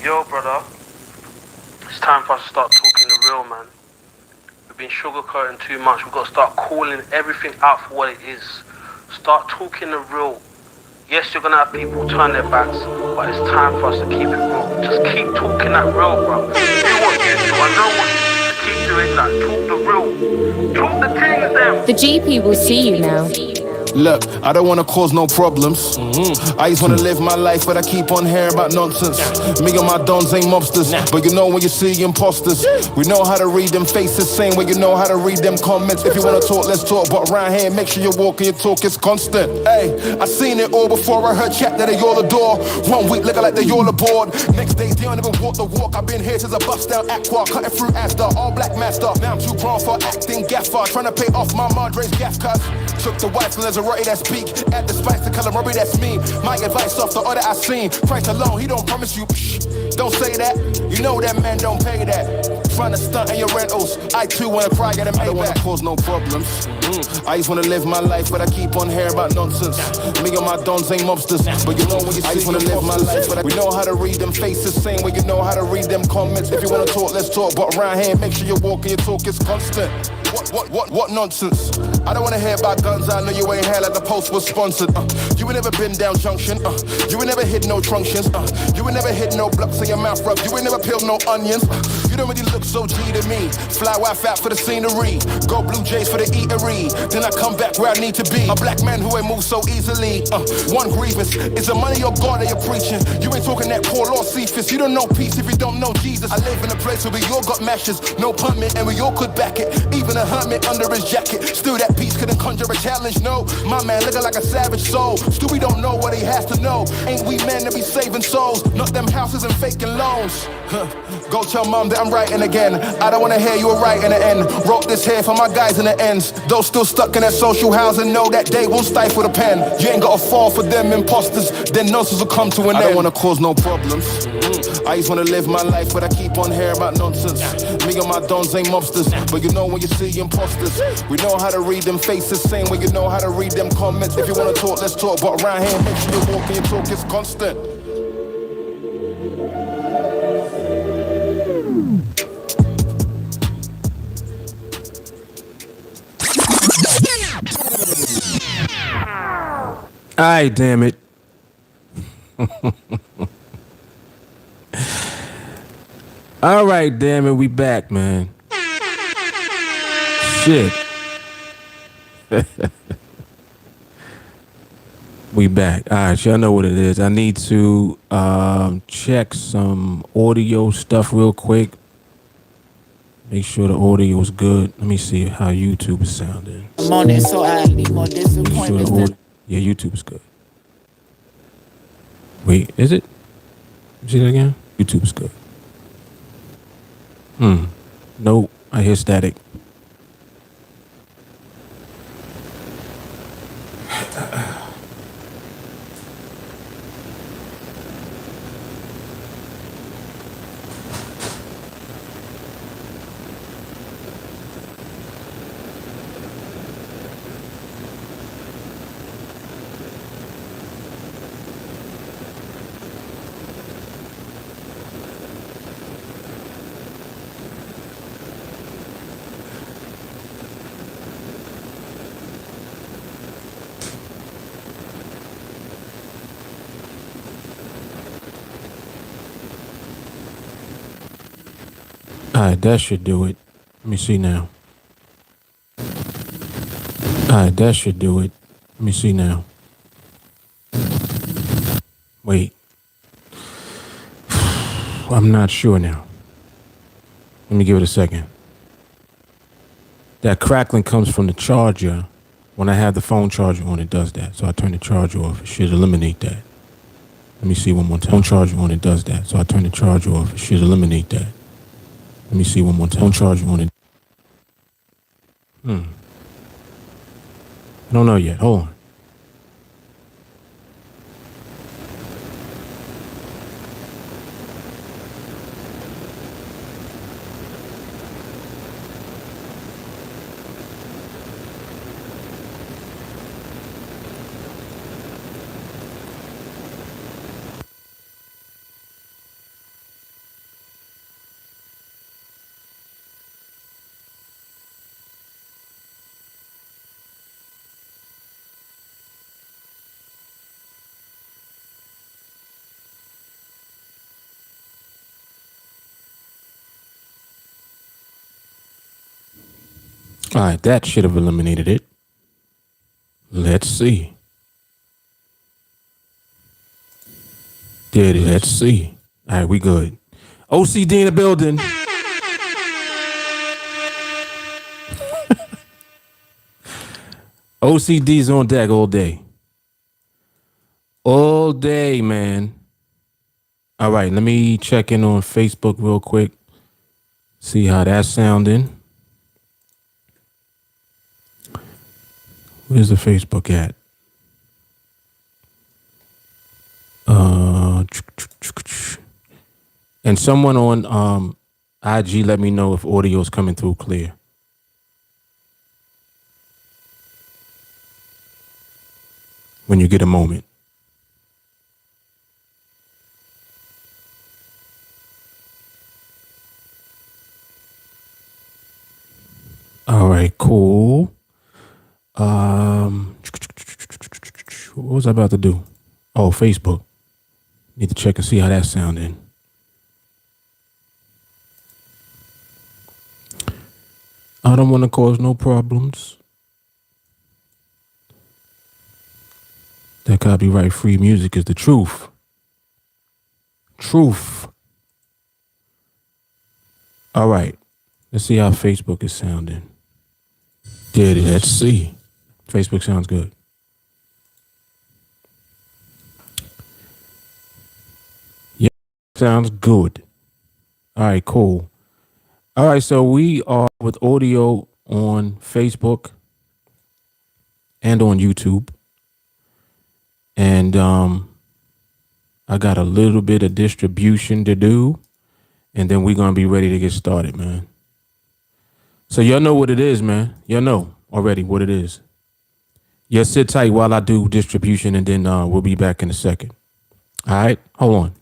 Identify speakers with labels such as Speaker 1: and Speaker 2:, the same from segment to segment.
Speaker 1: Yo, brother, it's time for us to start talking the real, man. We've been sugarcoating too much. We've got to start calling everything out for what it is. Start talking the real. Yes, you're going to have people turn their backs, but it's time for us to keep it real. Just keep talking that real, bro. Do what you do. I know what you need to keep doing that. Talk the real. Talk the things, them.
Speaker 2: The GP will see you now.
Speaker 3: Look, I don't wanna cause no problems. I just wanna live my life, but I keep on hearing about nonsense. Me and my dons ain't mobsters, but you know when you see imposters. We know how to read them faces, same way you know how to read them comments. If you wanna talk, let's talk, but around here, make sure you walk and your talk is constant. Hey, I seen it all before I heard chat that they all adore. 1 week looking like they all aboard. Next day, they don't even walk the walk. I've been here since I bust down Aqua, cutting through Asda, all black master. Now I'm too grown for acting gaffer, trying to pay off my Madre's gaff cuts. Took the wife and there's a rotty that speak. Add the spice to color Robbie, that's me. My advice off the order I seen. Price alone, he don't promise you. Don't say that. You know that man don't pay that. Trying to stunt on your rentals. I too wanna cry, get a Maybach. I don't wanna cause no problems. I just wanna live my life, but I keep on hearing about nonsense. Me and my dons ain't mobsters, but you know when you see I just wanna live my life, but we know how to read them faces, same way you know how to read them comments. If you wanna talk, let's talk, but around here, make sure you walk and your talk is constant. What nonsense? I don't wanna hear about guns, I know you ain't here like the post was sponsored. You ain't never been down junction, you ain't never hit no truncheons, you ain't never hit no blocks in your mouth rub, you ain't never peeled no onions. You don't really look so G to me. Fly wife out for the scenery, go Blue Jays for the eatery. Then I come back where I need to be. A black man who ain't move so easily. One grievance is the money or God that you're preaching. You ain't talking that poor Lord Cephas. You don't know peace if you don't know Jesus. I live in a place where we all got mashes, no permit, and we all could back it. Even a hermit under his jacket, still that peace couldn't conjure a challenge. No, my man looking like a savage soul. Still we don't know what he has to know. Ain't we men to be saving souls? Not them houses and faking loans. Go tell mom that I'm writing again. I don't wanna hear you were right in the end. Wrote this here for my guys in the ends. Those still stuck in that social housing know that they won't stifle the pen. You ain't gotta fall for them imposters, then nonsense will come to an end. I don't wanna cause no problems. I just wanna live my life, but I keep on hearing about nonsense. Me and my dons ain't mobsters, but you know when you see imposters. We know how to read them faces, same way you know how to read them comments. If you wanna talk, let's talk, but around here, make sure you walk and your talk is constant.
Speaker 4: Alright, damn it. Alright, damn it, we back, man. Shit. We back. Alright, y'all know what it is. I need to check some audio stuff real quick. Make sure the audio is good. Let me see how YouTube is sounding.
Speaker 5: I'm on it, so I need more disappointments.
Speaker 4: Yeah, YouTube's good. Wait, is it? See that again? YouTube's good. Nope, I hear static. Alright, that should do it. Let me see now. Alright, that should do it. Let me see now. Wait. I'm not sure now. Let me give it a second. That crackling comes from the charger. When I have the phone charger on, it does that. So I turn the charger off. It should eliminate that. Let me see one more time. Phone charger on, it does that. So I turn the charger off. It should eliminate that. Let me see one more time. Phone charger on it. I don't know yet. Hold on. All right, that should have eliminated it. Let's see. There it is. Let's see. All right, we good. OCD in the building. OCD's on deck all day. All day, man. All right, let me check in on Facebook real quick. See how that's sounding. Where's the Facebook at? And someone on IG let me know if audio's coming through clear. When you get a moment. All right, cool. What was I about to do? Oh, Facebook. Need to check and see how that's sounding. I don't want to cause no problems. That copyright free music is the truth. Truth. All right. Let's see how Facebook is sounding. There it is. Let's see. Facebook sounds good. Yeah, sounds good. All right, cool. All right, so we are with audio on Facebook and on YouTube. And I got a little bit of distribution to do, and then we're going to be ready to get started, man. So y'all know what it is, man. Y'all know already what it is. Yeah, sit tight while I do distribution, and then we'll be back in a second. All right, hold on.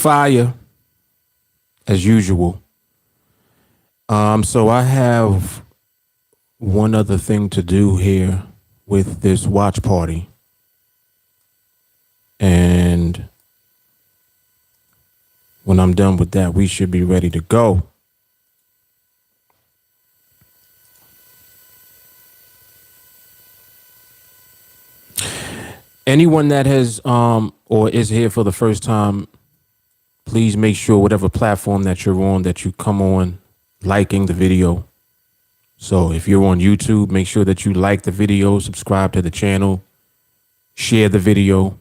Speaker 4: fire as usual. So I have one other thing to do here with this watch party. And when I'm done with that, we should be ready to go. Anyone that has or is here for the first time, please make sure whatever platform that you're on, that you come on liking the video. So if you're on YouTube, make sure that you like the video, subscribe to the channel, share the video,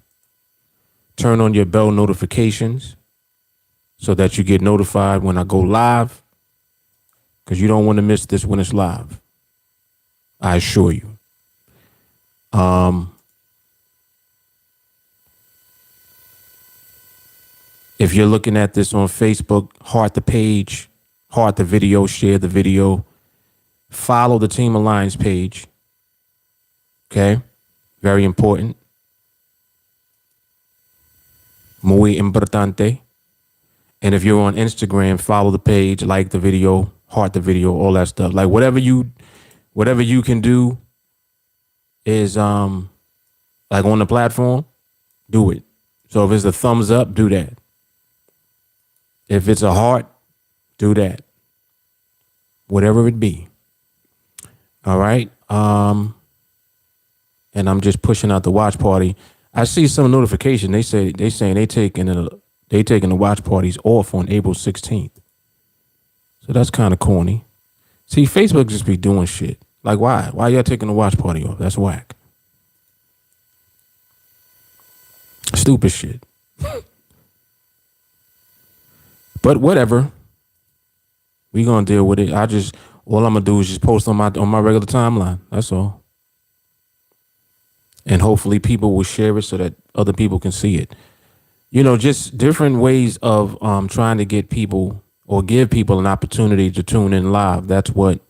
Speaker 4: turn on your bell notifications so that you get notified when I go live, because you don't want to miss this when it's live. I assure you. If you're looking at this on Facebook, heart the page, heart the video, share the video, follow the TeamAlliance page. Okay? Very important. Muy importante. And if you're on Instagram, follow the page, like the video, heart the video, all that stuff. Like whatever you can do is like on the platform, do it. So if it's a thumbs up, do that. If it's a heart, do that. Whatever it be. All right. And I'm just pushing out the watch party. I see some notification. They saying they taking the watch parties off on April 16th. So that's kind of corny. See, Facebook just be doing shit. Like why? Why y'all taking the watch party off? That's whack. Stupid shit. But whatever. We gonna deal with it. All I'm gonna do is just post on my regular timeline. That's all. And hopefully people will share it so that other people can see it. You know, just different ways of trying to get people or give people an opportunity to tune in live. That's what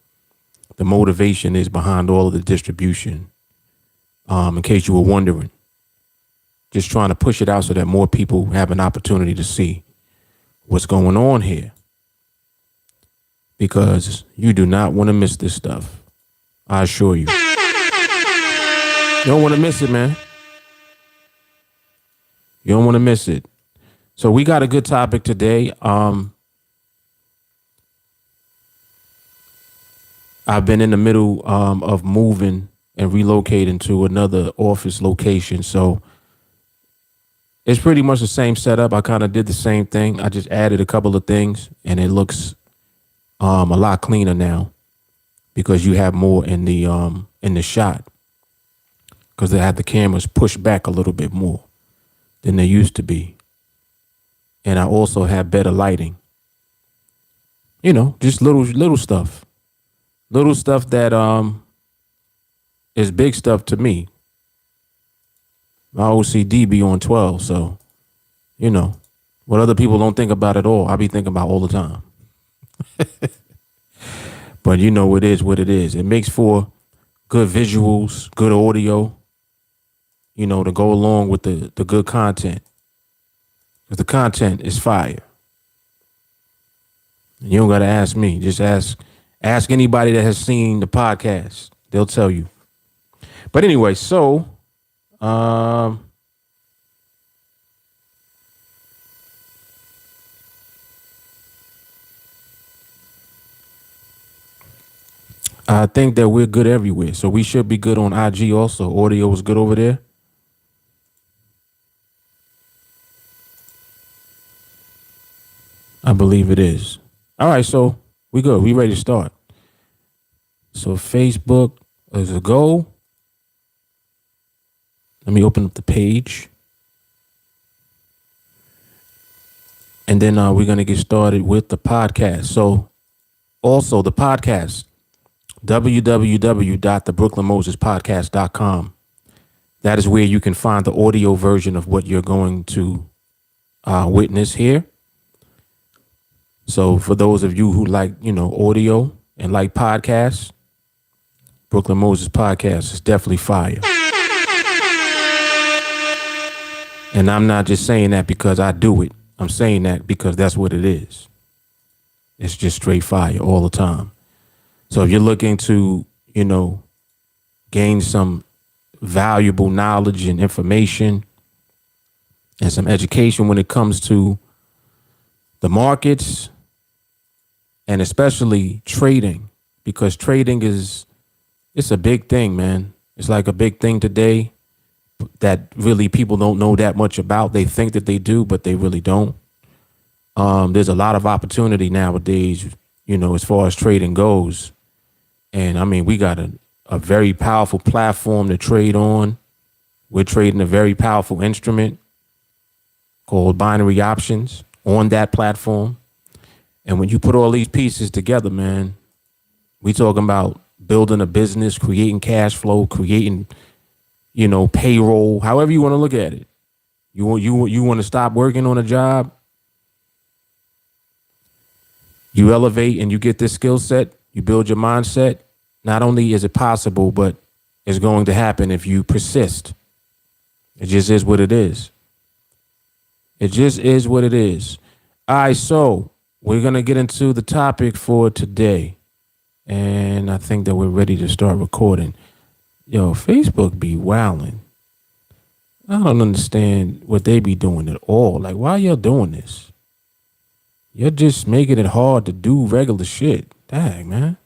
Speaker 4: the motivation is behind all of the distribution. In case you were wondering. Just trying to push it out so that more people have an opportunity to see what's going on here. Because you do not want to miss this stuff. I assure you. You don't want to miss it, man. You don't want to miss it. So we got a good topic today. I've been in the middle of moving and relocating to another office location. So it's pretty much the same setup. I kind of did the same thing. I just added a couple of things and it looks a lot cleaner now because you have more in the shot, because they have the cameras pushed back a little bit more than they used to be. And I also have better lighting. You know, just little stuff. Little stuff that is big stuff to me. My OCD be on 12, so, you know, what other people don't think about at all, I be thinking about all the time. But you know, it is what it is. It makes for good visuals, good audio, you know, to go along with the good content. Because the content is fire. And you don't got to ask me. Just ask anybody that has seen the podcast. They'll tell you. But anyway, so I think that we're good everywhere. So we should be good on IG also. Audio is good over there. I believe it is. All right, so we good. We ready to start. So Facebook is a go. Let me open up the page. And then we're going to get started with the podcast. So also the podcast, www.thebrooklynmosespodcast.com. That is where you can find the audio version of what you're going to witness here. So for those of you who like, you know, audio and like podcasts, Brooklyn Moses Podcast is definitely fire. And I'm not just saying that because I do it. I'm saying that because that's what it is. It's just straight fire all the time. So if you're looking to, gain some valuable knowledge and information and some education when it comes to the markets and especially trading, because trading it's a big thing, man. It's like a big thing today that really people don't know that much about. They think that they do, but they really don't. There's a lot of opportunity nowadays, as far as trading goes. And I mean, we got a very powerful platform to trade on. We're trading a very powerful instrument called binary options on that platform. And when you put all these pieces together, man, we talking about building a business, creating cash flow, creating, payroll, however you want to look at it. You want to stop working on a job, you elevate and you get this skill set, you build your mindset. Not only is it possible, but it's going to happen if you persist. It just is what it is. It just is what it is. All right, so we're going to get into the topic for today. And I think that we're ready to start recording. Yo, Facebook be wilding. I don't understand what they be doing at all. Like, why y'all doing this? You're just making it hard to do regular shit. Dang, man.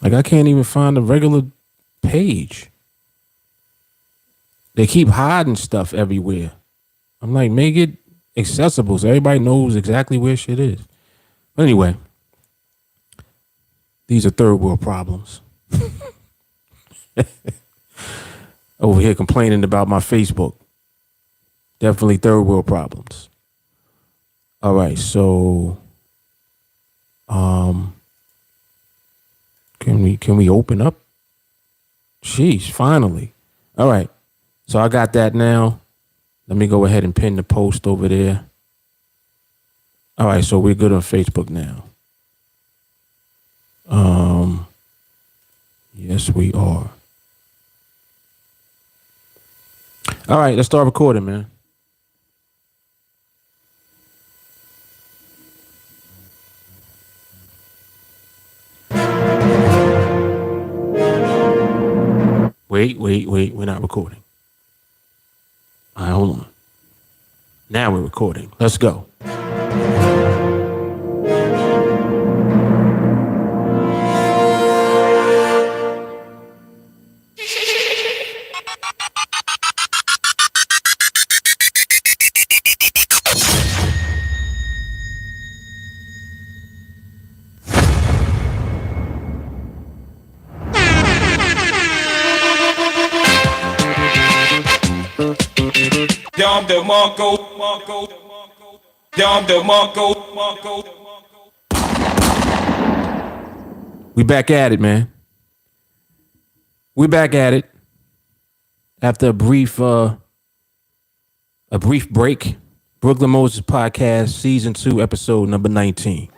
Speaker 4: Like, I can't even find a regular page. They keep hiding stuff everywhere. I'm like, make it accessible so everybody knows exactly where shit is. But anyway, these are third world problems. Over here complaining about my Facebook. Definitely third world problems. All right, so can we open up? Sheesh, finally. All right. So I got that now. Let me go ahead and pin the post over there. All right, so we're good on Facebook now. Yes, we are. All right, let's start recording, man. Wait, we're not recording. All right, hold on. Now we're recording. Let's go. We back at it, man. We back at it after a brief break. Brooklyn Moses Podcast, Season 2, Episode number 19.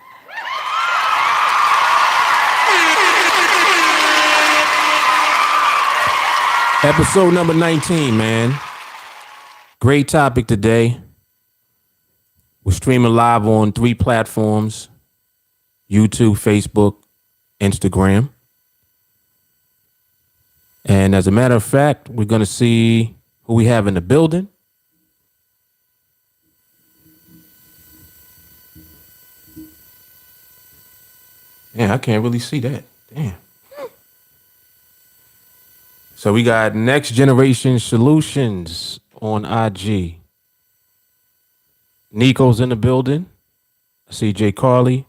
Speaker 4: Episode number 19, man. Great topic today. We're streaming live on 3 platforms: YouTube, Facebook, Instagram. And as a matter of fact, we're going to see who we have in the building. Yeah, I can't really see that. Damn. So we got Next Generation Solutions on IG. Nico's in the building. I see Jay Carly.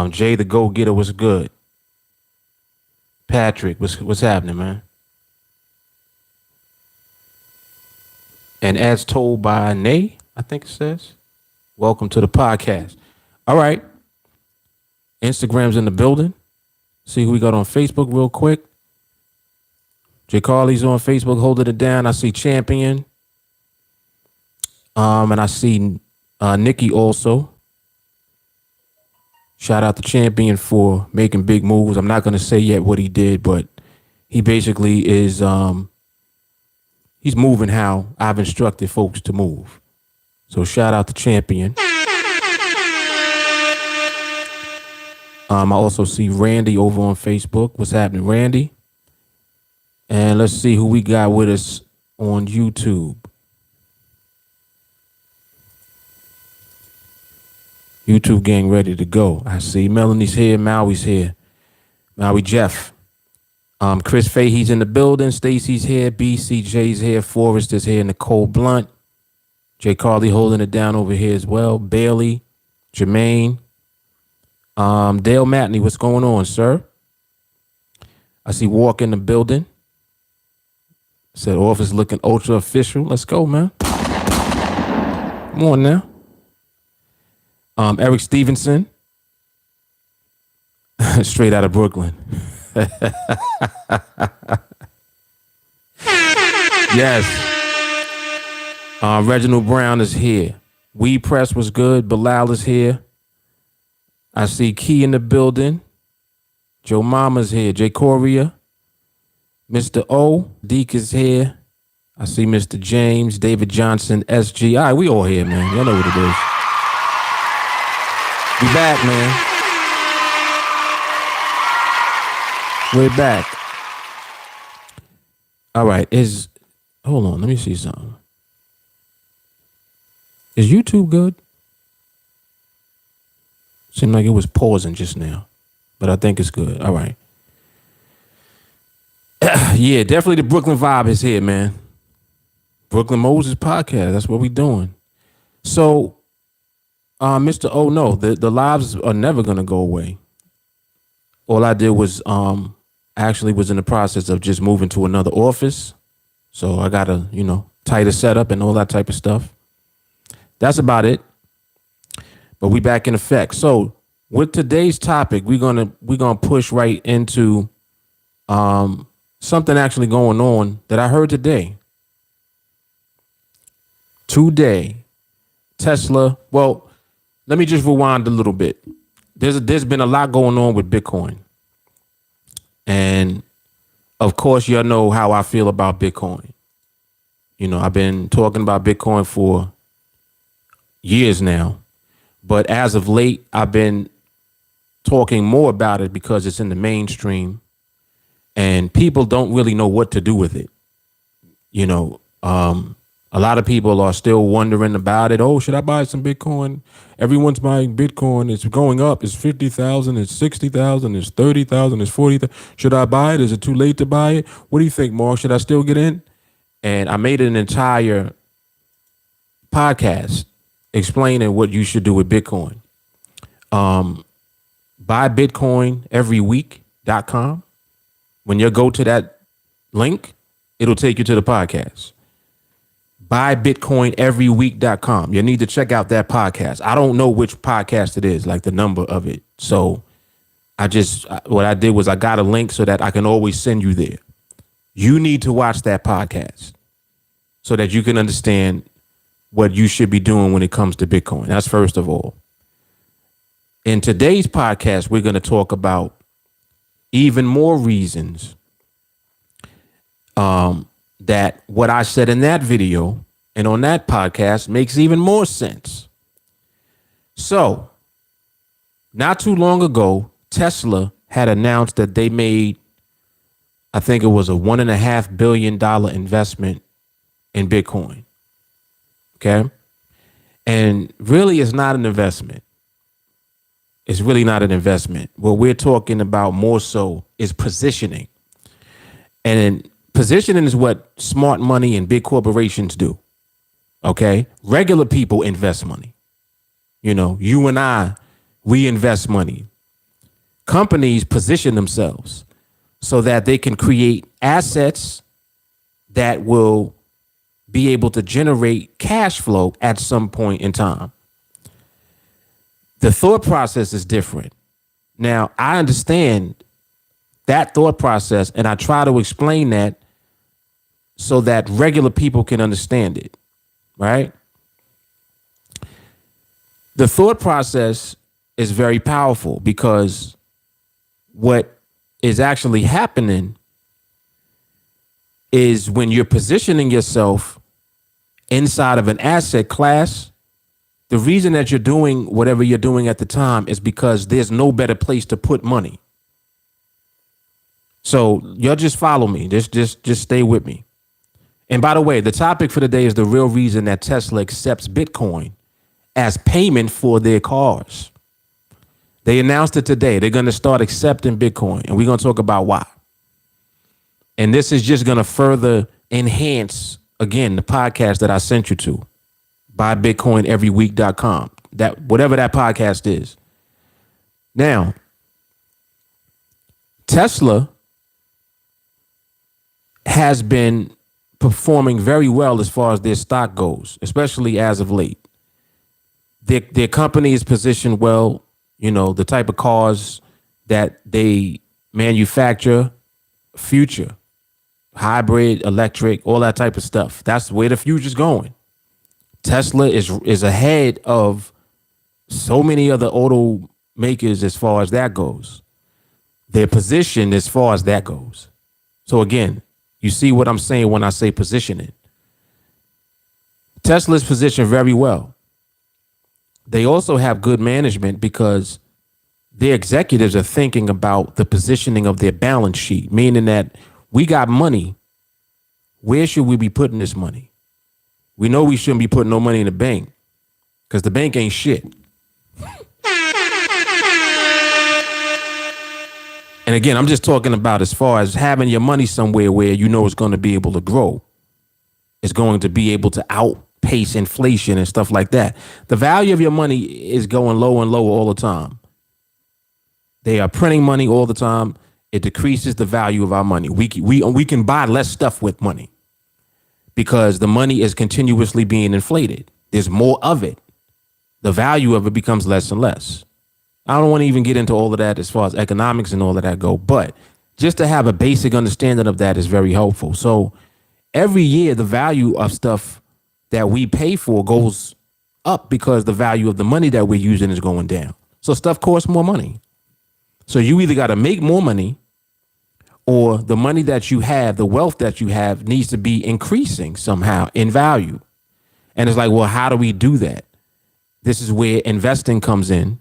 Speaker 4: Jay the Go Getter, what's good? Patrick, what's happening, man? And as told by Nay, I think it says, welcome to the podcast. All right. Instagram's in the building. See who we got on Facebook real quick. Jay Carly's on Facebook holding it down. I see Champion. And I see Nikki also. Shout out to Champion for making big moves. I'm not going to say yet what he did, but he basically is he's moving how I've instructed folks to move. So shout out to Champion. I also see Randy over on Facebook. What's happening, Randy? And let's see who we got with us on YouTube. YouTube gang ready to go. I see Melanie's here, Maui's here. Maui Jeff. Chris Fahey's in the building. Stacy's here. BCJ's here. Forrest is here. Nicole Blunt. Jay Carly holding it down over here as well. Bailey. Jermaine. Dale Matney, what's going on, sir? I see Walk in the building. Said office looking ultra official. Let's go, man. Come on now. Eric Stevenson. Straight out of Brooklyn. Yes. Reginald Brown is here. Weed Press was good. Bilal is here. I see Key in the building. Joe Mama's here. Jay Correa. Mr. O. Deke is here. I see Mr. James. David Johnson. SG. All right, we all here, man. Y'all know what it is. We back, man. We're back. All right. Hold on. Let me see something. Is YouTube good? Seemed like it was pausing just now, but I think it's good. All right. Yeah, definitely the Brooklyn vibe is here, man. Brooklyn Moses podcast. That's what we doing. So, Mr. Oh no, the lives are never gonna go away. All I did was actually was in the process of just moving to another office. So I got a, tighter setup and all that type of stuff. That's about it. But we back in effect. So with today's topic, we're gonna push right into something actually going on that I heard today. Tesla. Well, let me just rewind a little bit. There's been a lot going on with Bitcoin, and of course, y'all know how I feel about Bitcoin. I've been talking about Bitcoin for years now. But as of late, I've been talking more about it because it's in the mainstream and people don't really know what to do with it. A lot of people are still wondering about it. Oh, should I buy some Bitcoin? Everyone's buying Bitcoin. It's going up. It's 50,000. It's 60,000. It's 30,000. It's 40,000. Should I buy it? Is it too late to buy it? What do you think, Mark? Should I still get in? And I made an entire podcast explaining what you should do with Bitcoin. Buy Bitcoin every week.com. When you go to that link, it'll take you to the podcast. Buy Bitcoin every week.com. You need to check out that podcast. I don't know which podcast it is, like the number of it. So what I did was I got a link so that I can always send you there. You need to watch that podcast so that you can understand what you should be doing when it comes to Bitcoin. That's first of all. In today's podcast, we're going to talk about even more reasons that what I said in that video and on that podcast makes even more sense. So, not too long ago, Tesla had announced that they made, I think it was a $1.5 billion investment in Bitcoin. Okay. And really, it's not an investment. It's really not an investment. What we're talking about more so is positioning. And positioning is what smart money and big corporations do. Okay. Regular people invest money. You and I, we invest money. Companies position themselves so that they can create assets that will be able to generate cash flow at some point in time. The thought process is different. Now, I understand that thought process, and I try to explain that so that regular people can understand it, right? The thought process is very powerful because what is actually happening is when you're positioning yourself inside of an asset class. The reason that you're doing whatever you're doing at the time is because there's no better place to put money. So y'all just follow me. Just stay with me. And by the way, the topic for today is the real reason that Tesla accepts Bitcoin as payment for their cars. They announced it today. They're going to start accepting Bitcoin, and we're going to talk about why. And this is just going to further enhance, again, the podcast that I sent you to, buybitcoineveryweek.com, that whatever that podcast is. Now, Tesla has been performing very well as far as their stock goes, especially as of late. Their company is positioned well. You know, the type of cars that they manufacture, future, hybrid, electric, all that type of stuff. That's where the future's going. Tesla is ahead of so many other automakers as far as that goes. Their position as far as that goes. So again, you see what I'm saying when I say positioning. Tesla's positioned very well. They also have good management because their executives are thinking about the positioning of their balance sheet, meaning that we got money. Where should we be putting this money? We know we shouldn't be putting no money in the bank because the bank ain't shit. And again, I'm just talking about as far as having your money somewhere where you know it's going to be able to grow. It's going to be able to outpace inflation and stuff like that. The value of your money is going low and lower all the time. They are printing money all the time. It decreases the value of our money. We can buy less stuff with money because the money is continuously being inflated. There's more of it. The value of it becomes less and less. I don't want to even get into all of that as far as economics and all of that go, but just to have a basic understanding of that is very helpful. So every year, the value of stuff that we pay for goes up because the value of the money that we're using is going down. So stuff costs more money. So you either got to make more money or the money that you have, the wealth that you have needs to be increasing somehow in value. And it's like, well, how do we do that? This is where investing comes in.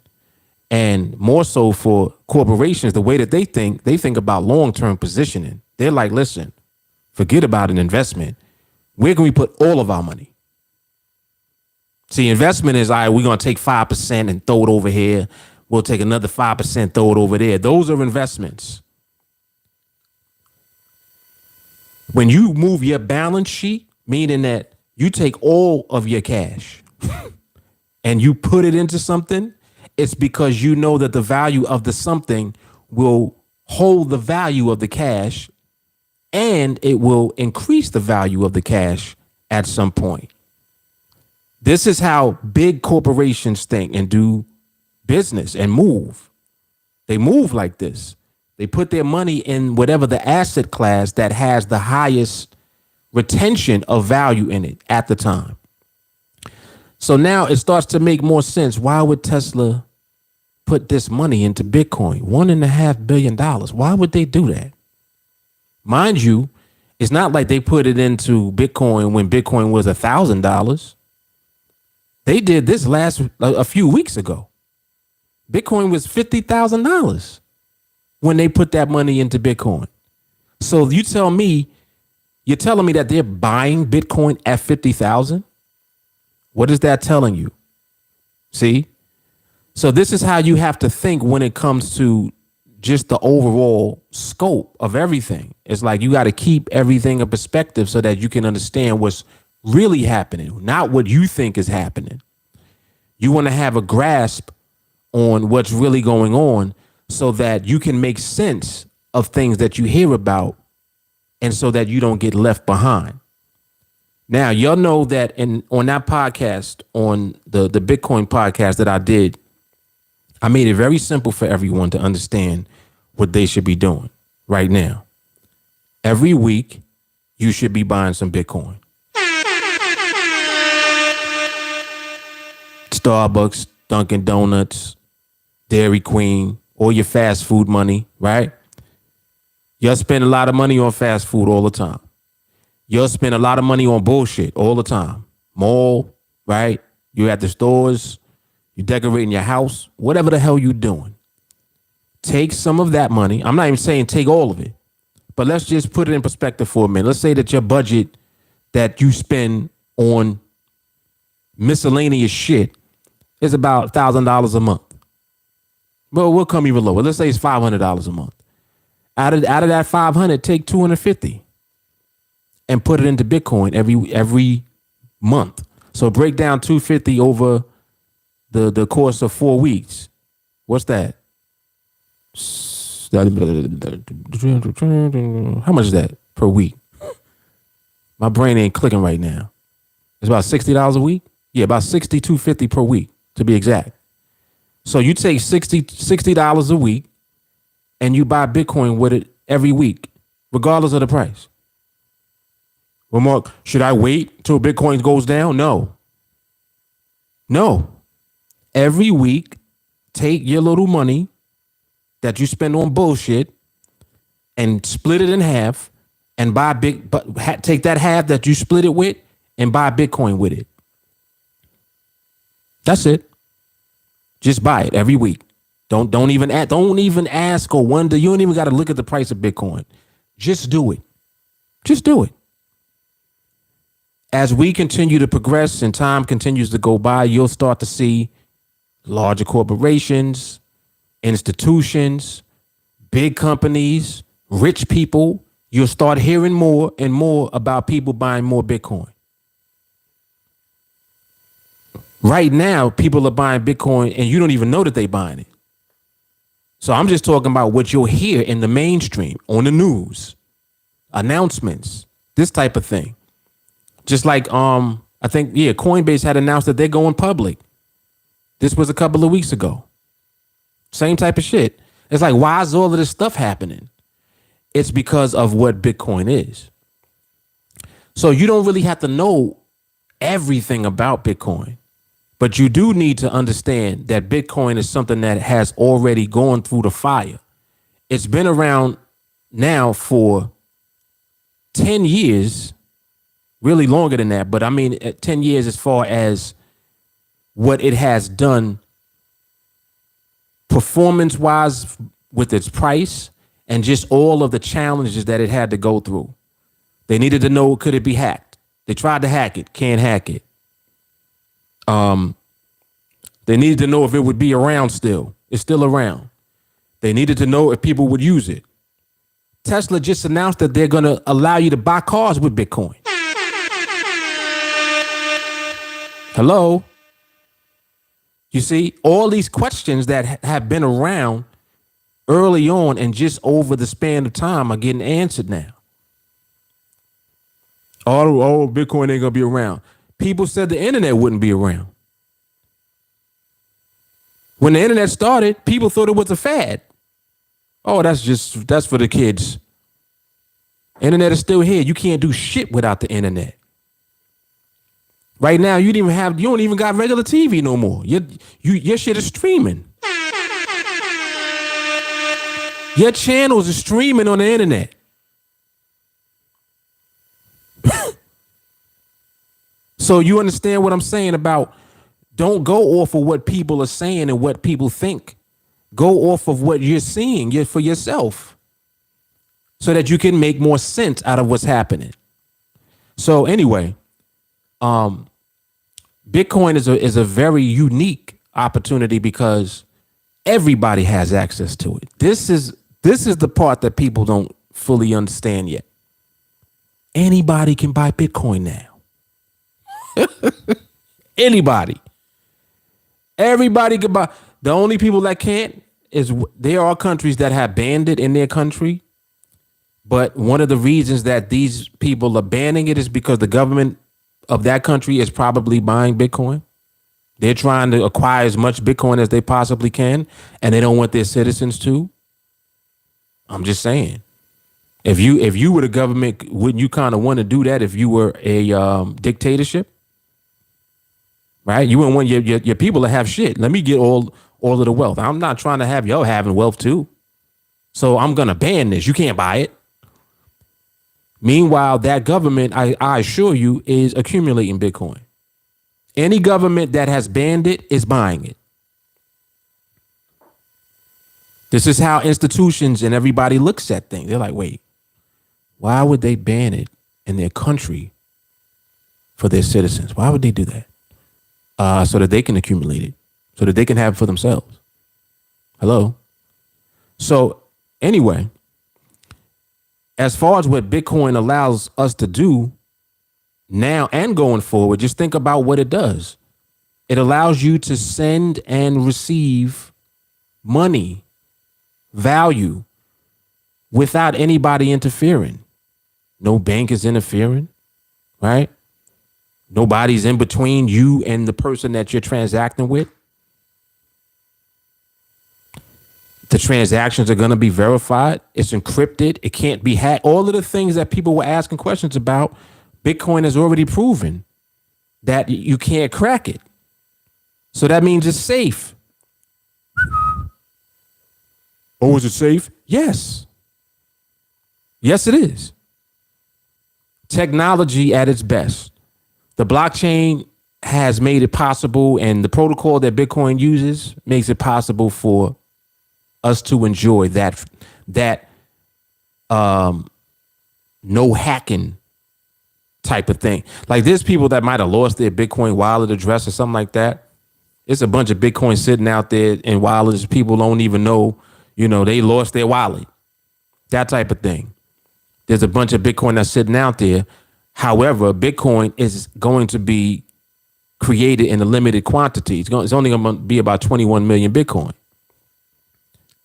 Speaker 4: And more so for corporations, the way that they think about long-term positioning. They're like, listen, forget about an investment. Where can we put all of our money? See, investment is, all right, we're going to take 5% and throw it over here. We'll take another 5%, throw it over there. Those are investments. When you move your balance sheet, meaning that you take all of your cash and you put it into something, it's because you know that the value of the something will hold the value of the cash and it will increase the value of the cash at some point. This is how big corporations think and do business and move. They move like this. They put their money in whatever the asset class that has the highest retention of value in it at the time. So now it starts to make more sense. Why would Tesla put this money into Bitcoin? $1.5 billion. Why would they do that? Mind you, it's not like they put it into Bitcoin when Bitcoin was $1,000. They did this a few weeks ago. Bitcoin was $50,000 when they put that money into Bitcoin. So you're telling me that they're buying Bitcoin at 50,000? What is that telling you? See? So this is how you have to think when it comes to just the overall scope of everything. It's like you got to keep everything in perspective so that you can understand what's really happening, not what you think is happening. You want to have a grasp on what's really going on so that you can make sense of things that you hear about and so that you don't get left behind. Now, y'all know that on that podcast, on the Bitcoin podcast that I did, I made it very simple for everyone to understand what they should be doing right now. Every week, you should be buying some Bitcoin. Starbucks, Dunkin' Donuts, Dairy Queen, all your fast food money, right? Y'all spend a lot of money on fast food all the time. You'll spend a lot of money on bullshit all the time. Mall, right? You're at the stores, you're decorating your house, whatever the hell you're doing. Take some of that money. I'm not even saying take all of it, but let's just put it in perspective for a minute. Let's say that your budget that you spend on miscellaneous shit is about $1,000 a month. Well, we'll come even lower. Let's say it's $500 a month. Out of that 500, take 250 and put it into Bitcoin every month. So break down 250 over the course of 4 weeks. What's that? How much is that per week? My brain ain't clicking right now. It's about $60 a week. Yeah, about $62.50 per week to be exact. So you take $60 a week and you buy Bitcoin with it every week, regardless of the price. Well, Mark, should I wait till Bitcoin goes down? No. Every week, take your little money that you spend on bullshit and split it in half and take that half that you split it with and buy Bitcoin with it. That's it. Just buy it every week. Don't even ask or wonder. You don't even got to look at the price of Bitcoin. Just do it. Just do it. As we continue to progress and time continues to go by, you'll start to see larger corporations, institutions, big companies, rich people. You'll start hearing more and more about people buying more Bitcoin. Right now, people are buying Bitcoin and you don't even know that they're buying it. So I'm just talking about what you'll hear in the mainstream, on the news, announcements, this type of thing. Just like I think Coinbase had announced that they're going public. This was a couple of weeks ago. Same type of shit. It's like, why is all of this stuff happening? It's because of what Bitcoin is. So you don't really have to know everything about Bitcoin, but you do need to understand that Bitcoin is something that has already gone through the fire. It's been around now for 10 years, really longer than that. But I mean, 10 years as far as what it has done performance wise with its price and just all of the challenges that it had to go through. They needed to know, could it be hacked? They tried to hack it, can't hack it. They needed to know if it would be around still. It's still around. They needed to know if people would use it. Tesla just announced that they're going to allow you to buy cars with Bitcoin. Hello? You see, all these questions that have been around early on and just over the span of time are getting answered now. Oh, Bitcoin ain't going to be around. People said the internet wouldn't be around. When the internet started, people thought it was a fad. Oh, that's for the kids. Internet is still here. You can't do shit without the internet. Right now, you don't even got regular TV no more. Your shit is streaming. Your channels are streaming on the internet. So you understand what I'm saying about don't go off of what people are saying and what people think. Go off of what you're seeing for yourself so that you can make more sense out of what's happening. So anyway, Bitcoin is a very unique opportunity because everybody has access to it. This is the part that people don't fully understand yet. Anybody can buy Bitcoin now. Anybody. Everybody can buy. The only people that can't is there are countries that have banned it in their country. But one of the reasons that these people are banning it is because the government of that country is probably buying Bitcoin. They're trying to acquire as much Bitcoin as they possibly can, and they don't want their citizens to. I'm just saying. If you were the government, wouldn't you kind of want to do that if you were a dictatorship? Right? You wouldn't want your people to have shit. Let me get all of the wealth. I'm not trying to have y'all having wealth too. So I'm going to ban this. You can't buy it. Meanwhile, that government, I assure you, is accumulating Bitcoin. Any government that has banned it is buying it. This is how institutions and everybody looks at things. They're like, wait, why would they ban it in their country for their citizens? Why would they do that? So that they can accumulate it, so that they can have it for themselves. Hello? So anyway, as far as what Bitcoin allows us to do now and going forward, just think about what it does. It allows you to send and receive money, value, without anybody interfering. No bank is interfering, right? Nobody's in between you and the person that you're transacting with. The transactions are going to be verified. It's encrypted. It can't be hacked. All of the things that people were asking questions about, Bitcoin has already proven that you can't crack it. So that means it's safe. Oh, is it safe? Yes. Yes, it is. Technology at its best. The blockchain has made it possible, and the protocol that Bitcoin uses makes it possible for us to enjoy that no hacking type of thing. Like there's people that might have lost their Bitcoin wallet address or something like that. It's a bunch of Bitcoin sitting out there in wallets. People don't even know, they lost their wallet. That type of thing. There's a bunch of Bitcoin that's sitting out there. However, Bitcoin is going to be created in a limited quantity. It's only going to be about 21 million Bitcoin.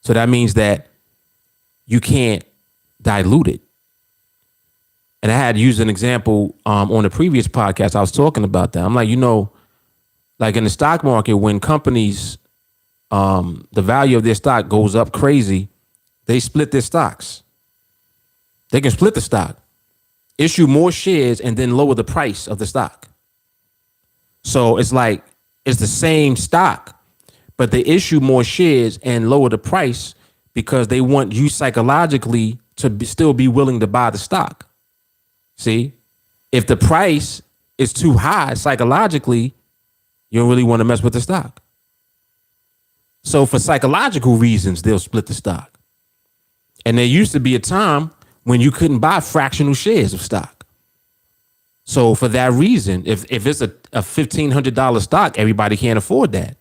Speaker 4: So that means that you can't dilute it. And I had used an example on the previous podcast. I was talking about that. I'm like, like in the stock market, when companies, the value of their stock goes up crazy, they split their stocks. They can split the stock, issue more shares, and then lower the price of the stock. So it's like it's the same stock, but they issue more shares and lower the price because they want you psychologically to still be willing to buy the stock. See, if the price is too high psychologically, you don't really want to mess with the stock. So for psychological reasons, they'll split the stock. And there used to be a time when you couldn't buy fractional shares of stock. So for that reason, if it's a $1,500 stock, everybody can't afford that.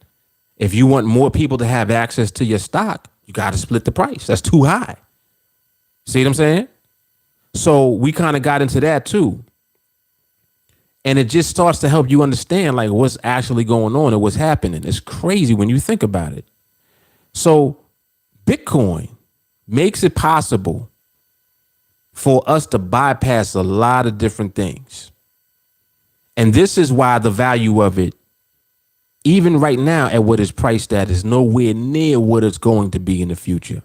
Speaker 4: If you want more people to have access to your stock, you got to split the price. That's too high. See what I'm saying? So we kind of got into that too. And it just starts to help you understand like what's actually going on and what's happening. It's crazy when you think about it. So Bitcoin makes it possible for us to bypass a lot of different things. And this is why the value of it, even right now at what it's priced at, is nowhere near what it's going to be in the future.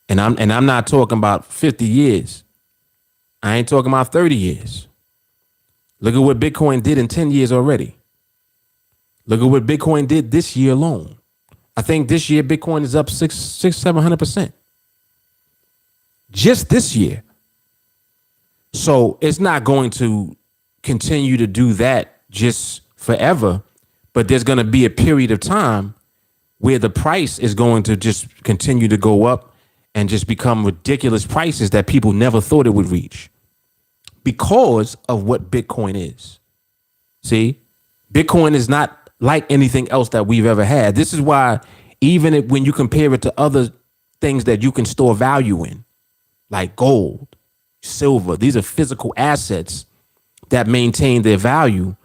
Speaker 4: And I'm not talking about 50 years. I ain't talking about 30 years. Look at what Bitcoin did in 10 years already. Look at what Bitcoin did this year alone. I think this year Bitcoin is up 700%. Just this year. So it's not going to continue to do that just forever, but there's going to be a period of time where the price is going to just continue to go up and just become ridiculous prices that people never thought it would reach because of what Bitcoin is. See, Bitcoin is not like anything else that we've ever had. This is why even when you compare it to other things that you can store value in, like gold, silver, these are physical assets that maintain their value,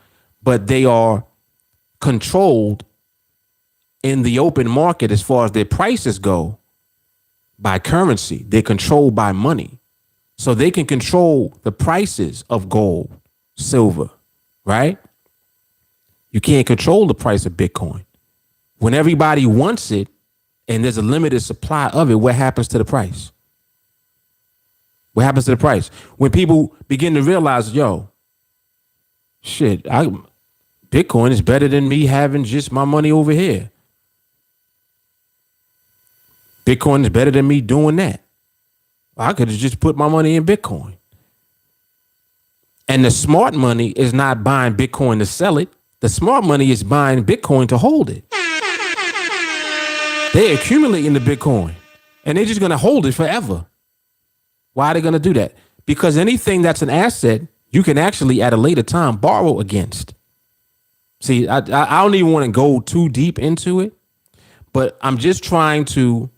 Speaker 4: but they are controlled in the open market as far as their prices go by currency. They're controlled by money. So they can control the prices of gold, silver, right? You can't control the price of Bitcoin. When everybody wants it and there's a limited supply of it, what happens to the price? What happens to the price? When people begin to realize, Bitcoin is better than me having just my money over here. Bitcoin is better than me doing that. I could have just put my money in Bitcoin. And the smart money is not buying Bitcoin to sell it. The smart money is buying Bitcoin to hold it. They're accumulating the Bitcoin and they're just going to hold it forever. Why are they going to do that? Because anything that's an asset, you can actually at a later time borrow against. See, I don't even want to go too deep into it, but I'm just trying to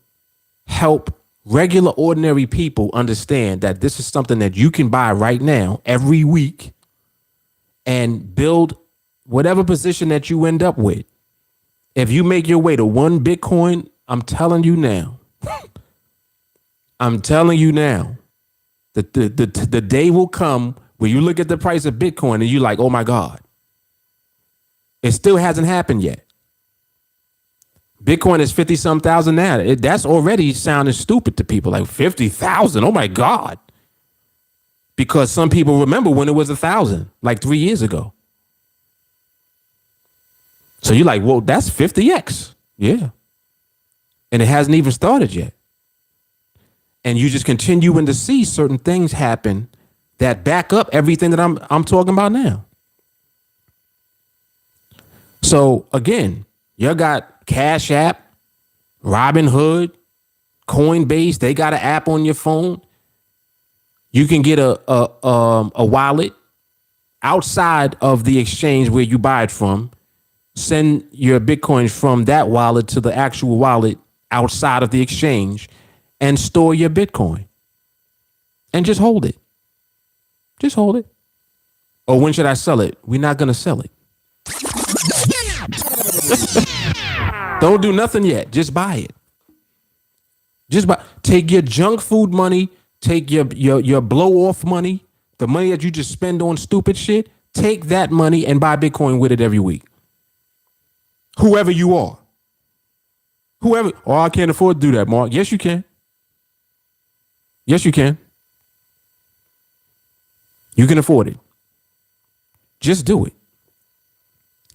Speaker 4: help regular, ordinary people understand that this is something that you can buy right now, every week, and build whatever position that you end up with. If you make your way to one Bitcoin, I'm telling you now, that the day will come where you look at the price of Bitcoin and you're like, oh my God, it still hasn't happened yet. Bitcoin is 50 some thousand now. That's already sounding stupid to people, like 50,000. Oh my God. Because some people remember when it was 1,000, like 3 years ago. So you're like, well, that's 50x. Yeah. And it hasn't even started yet. And you just continuing to see certain things happen that back up everything that I'm talking about now. So again, you got Cash App, Robinhood, Coinbase. They got an app on your phone. You can get a wallet outside of the exchange where you buy it from. Send your Bitcoins from that wallet to the actual wallet outside of the exchange and store your Bitcoin. And just hold it. Just hold it. Or when should I sell it? We're not going to sell it. Don't do nothing yet. Just buy it. Just buy. Take your junk food money. Take your blow off money. The money that you just spend on stupid shit. Take that money and buy Bitcoin with it every week. Whoever you are. Whoever. Oh, I can't afford to do that, Mark. Yes, you can. Yes, you can. You can afford it. Just do it.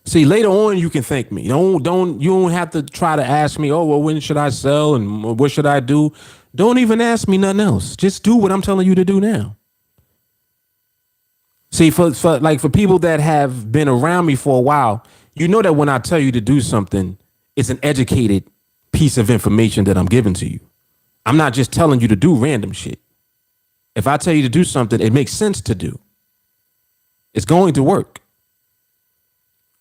Speaker 4: See, later on, you can thank me. You don't have to try to ask me, oh, well, when should I sell and what should I do? Don't even ask me nothing else. Just do what I'm telling you to do now. See, for people that have been around me for a while, you know that when I tell you to do something, it's an educated piece of information that I'm giving to you. I'm not just telling you to do random shit. If I tell you to do something, it makes sense to do. It's going to work.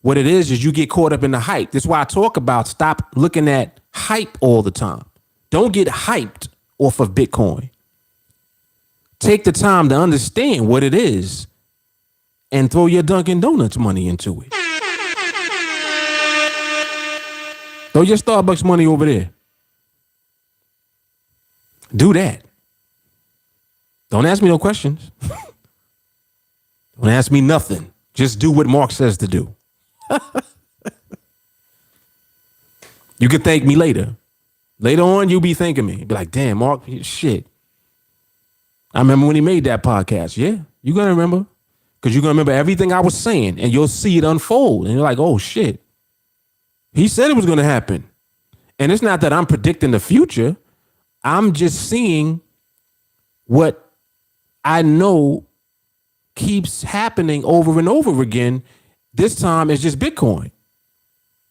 Speaker 4: What it is you get caught up in the hype. That's why I talk about stop looking at hype all the time. Don't get hyped off of Bitcoin. Take the time to understand what it is and throw your Dunkin' Donuts money into it. Throw your Starbucks money over there. Do that. Don't ask me no questions. Don't ask me nothing. Just do what Mark says to do. You can thank me later. Later on, you'll be thanking me. Be like, damn, Mark, shit. I remember when he made that podcast. Yeah, you're going to remember. Because you're going to remember everything I was saying. And you'll see it unfold. And you're like, oh, shit. He said it was going to happen. And it's not that I'm predicting the future. I'm just seeing what I know keeps happening over and over again. This time it's just Bitcoin.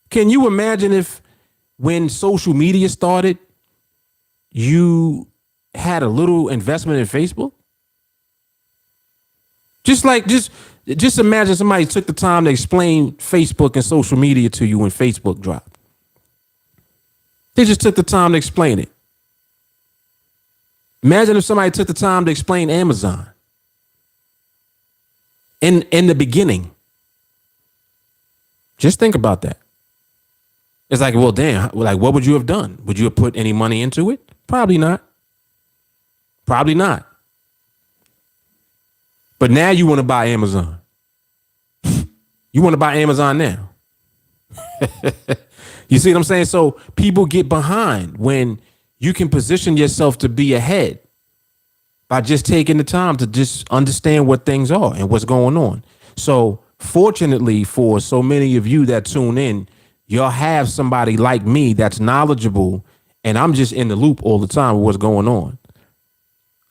Speaker 4: Can you imagine if when social media started, you had a little investment in Facebook? Just imagine somebody took the time to explain Facebook and social media to you when Facebook dropped. They just took the time to explain it. Imagine if somebody took the time to explain Amazon in the beginning. Just think about that. It's like, well, damn, like, what would you have done? Would you have put any money into it? Probably not. Probably not. But now you want to buy Amazon. You want to buy Amazon now. You see what I'm saying? So people get behind when you can position yourself to be ahead by just taking the time to just understand what things are and what's going on. So fortunately for so many of you that tune in, you'll have somebody like me that's knowledgeable, and I'm just in the loop all the time with what's going on.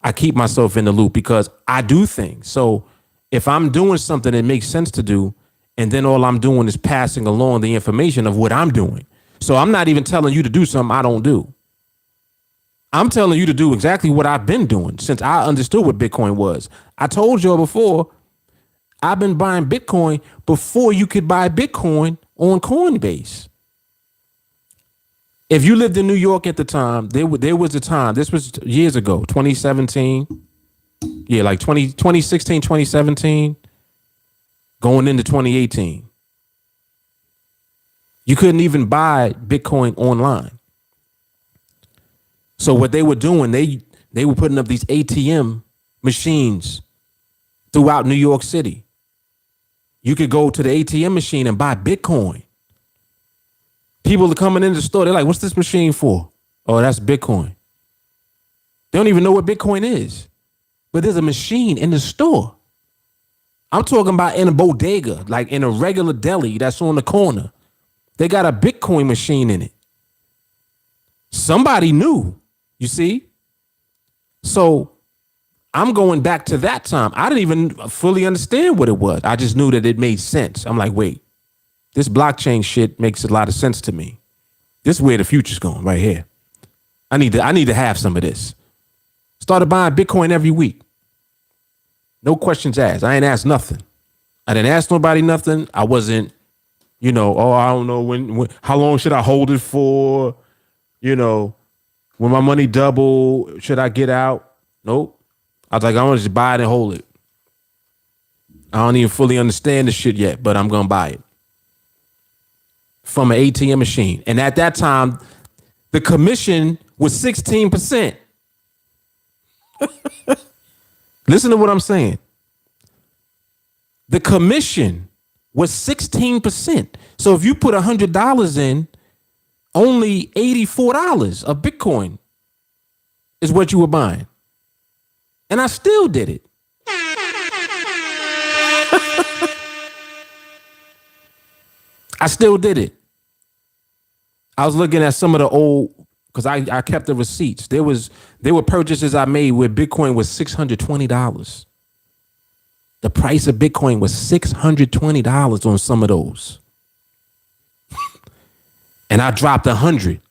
Speaker 4: I keep myself in the loop because I do things. So if I'm doing something that makes sense to do, and then all I'm doing is passing along the information of what I'm doing. So I'm not even telling you to do something I don't do. I'm telling you to do exactly what I've been doing since I understood what Bitcoin was. I told y'all before, I've been buying Bitcoin before you could buy Bitcoin on Coinbase. If you lived in New York at the time, there was a time, this was years ago, 2017. Yeah, like 2016, 2017, going into 2018. You couldn't even buy Bitcoin online. So what they were doing, they were putting up these ATM machines throughout New York City. You could go to the ATM machine and buy Bitcoin. People are coming into the store. They're like, what's this machine for? Oh, that's Bitcoin. They don't even know what Bitcoin is. But there's a machine in the store. I'm talking about in a bodega, like in a regular deli that's on the corner. They got a Bitcoin machine in it. Somebody knew, you see? So I'm going back to that time. I didn't even fully understand what it was. I just knew that it made sense. I'm like, wait, this blockchain shit makes a lot of sense to me. This is where the future's going right here. I need to have some of this. Started buying Bitcoin every week. No questions asked. I ain't asked nothing. I didn't ask nobody nothing. I wasn't, I don't know when how long should I hold it for? When my money double, should I get out? Nope. I was like, I'm gonna just buy it and hold it. I don't even fully understand the shit yet, but I'm gonna buy it. From an ATM machine. And at that time, the commission was 16%. Listen to what I'm saying. The commission was 16%. So if you put $100 in, only $84 of Bitcoin is what you were buying. And I still did it. I still did it. I was looking at some of the old, because I kept the receipts. There were purchases I made where Bitcoin was $620. The price of Bitcoin was $620 on some of those. And I dropped $100 in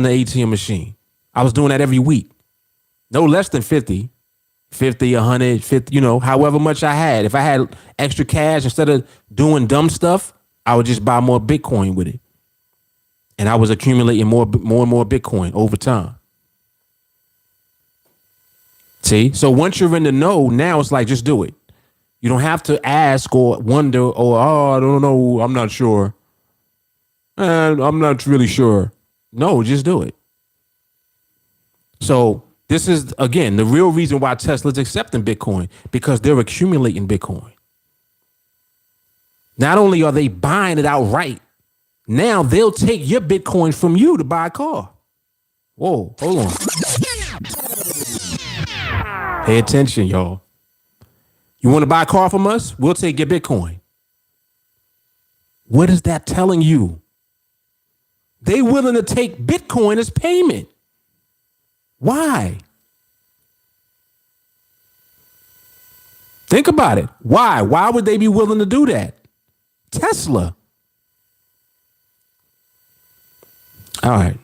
Speaker 4: the ATM machine. I was doing that every week. No less than 50, 100, 50, however much I had. If I had extra cash, instead of doing dumb stuff, I would just buy more Bitcoin with it. And I was accumulating more and more Bitcoin over time. See? So once you're in the know, now it's like, just do it. You don't have to ask or wonder or, I don't know, I'm not sure. I'm not really sure. No, just do it. So this is, again, the real reason why Tesla's accepting Bitcoin, because they're accumulating Bitcoin. Not only are they buying it outright, now they'll take your Bitcoin from you to buy a car. Whoa, hold on. Pay attention, y'all. You want to buy a car from us? We'll take your Bitcoin. What is that telling you? They willing to take Bitcoin as payment. Why? Think about it. Why? Why would they be willing to do that? Tesla. All right.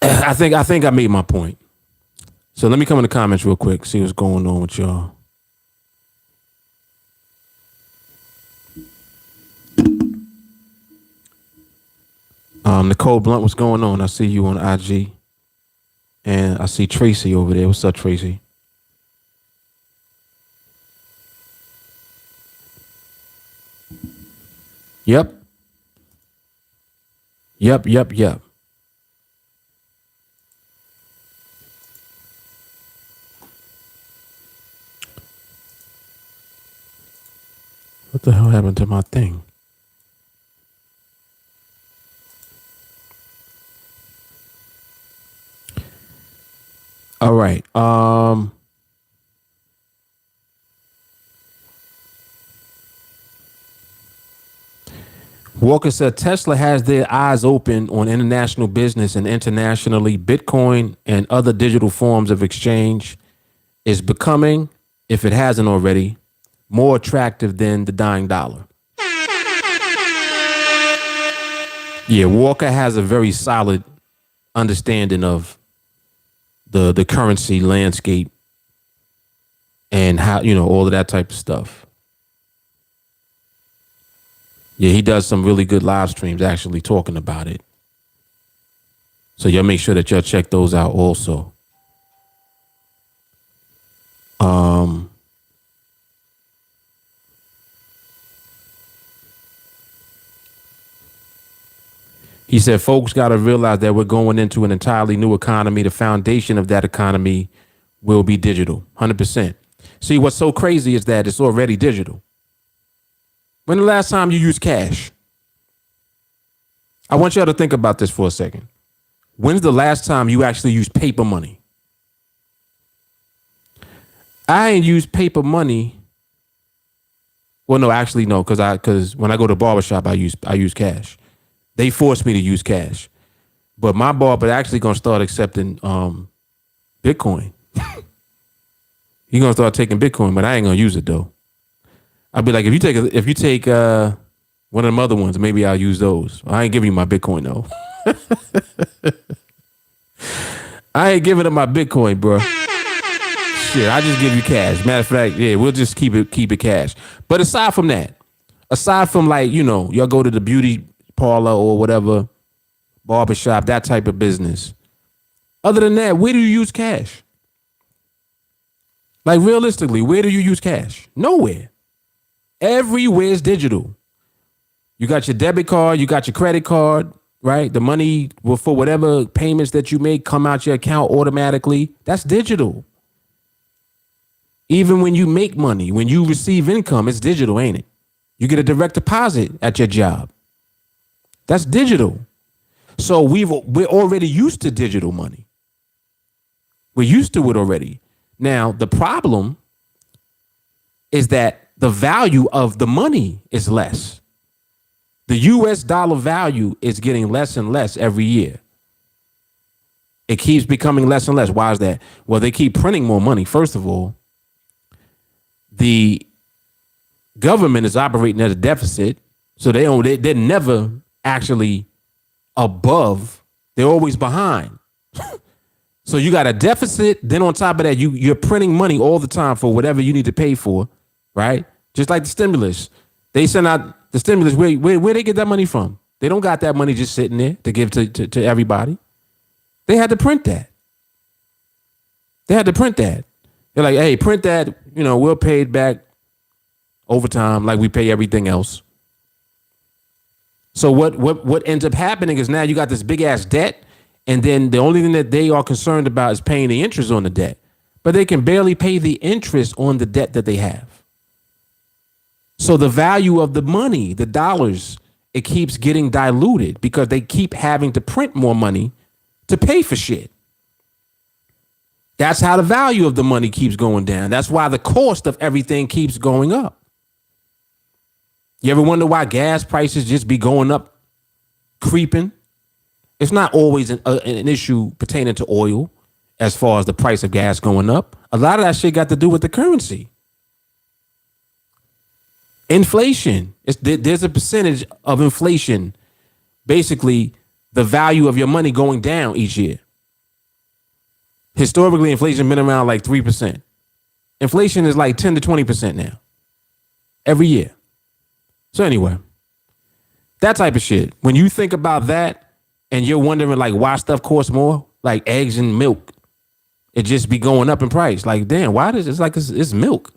Speaker 4: I think I made my point. So let me come in the comments real quick, see what's going on with y'all. Nicole Blunt, what's going on? I see you on IG. And I see Tracy over there. What's up, Tracy? Yep. What the hell happened to my thing? All right. Walker said Tesla has their eyes open on international business and internationally. Bitcoin and other digital forms of exchange is becoming, if it hasn't already, more attractive than the dying dollar. Yeah, Walker has a very solid understanding of the currency landscape and how, all of that type of stuff. Yeah, he does some really good live streams actually talking about it. So y'all make sure that y'all check those out also. He said, folks got to realize that we're going into an entirely new economy. The foundation of that economy will be digital, 100%. See, what's so crazy is that it's already digital. When the last time you used cash? I want y'all to think about this for a second. When's the last time you actually used paper money? I ain't used paper money. Well, no, actually, no, because when I go to barbershop, I use cash. They forced me to use cash. But my barber actually gonna start accepting Bitcoin. He gonna start taking Bitcoin, but I ain't gonna use it though. I'll be like, if you take one of them other ones, maybe I'll use those. I ain't giving you my Bitcoin though. I ain't giving up my Bitcoin, bro. Shit, I just give you cash. Matter of fact, yeah, we'll just keep it cash. But aside from that, aside from like, y'all go to the beauty parlor or whatever, barbershop, that type of business. Other than that, where do you use cash? Like realistically, where do you use cash? Nowhere. Everywhere is digital. You got your debit card, you got your credit card, right? The money will, for whatever payments that you make, come out your account automatically. That's digital. Even when you make money, when you receive income, it's digital, ain't it? You get a direct deposit at your job. That's digital. So we're already used to digital money. We're used to it already. Now, the problem is that the value of the money is less. The US dollar value is getting less and less every year. It keeps becoming less and less. Why is that? Well, they keep printing more money. First of all, the government is operating at a deficit, so they're never actually above. They're always behind. So you got a deficit. Then on top of that, you're printing money all the time for whatever you need to pay for, right? Just like the stimulus. They send out the stimulus. Where they get that money from? They don't got that money just sitting there to give to everybody. They had to print that. They're like, hey, print that. We'll pay it back over time like we pay everything else. So what ends up happening is now you got this big ass debt, and then the only thing that they are concerned about is paying the interest on the debt. But they can barely pay the interest on the debt that they have. So the value of the money, the dollars, it keeps getting diluted because they keep having to print more money to pay for shit. That's how the value of the money keeps going down. That's why the cost of everything keeps going up. You ever wonder why gas prices just be going up, creeping? It's not always an issue pertaining to oil as far as the price of gas going up. A lot of that shit got to do with the currency. Inflation. There's a percentage of inflation, basically the value of your money going down each year. Historically, inflation has been around like 3%. Inflation is like 10 to 20% now, every year. So anyway, that type of shit. When you think about that and you're wondering like why stuff costs more, like eggs and milk, it just be going up in price. Like, damn, why does it's milk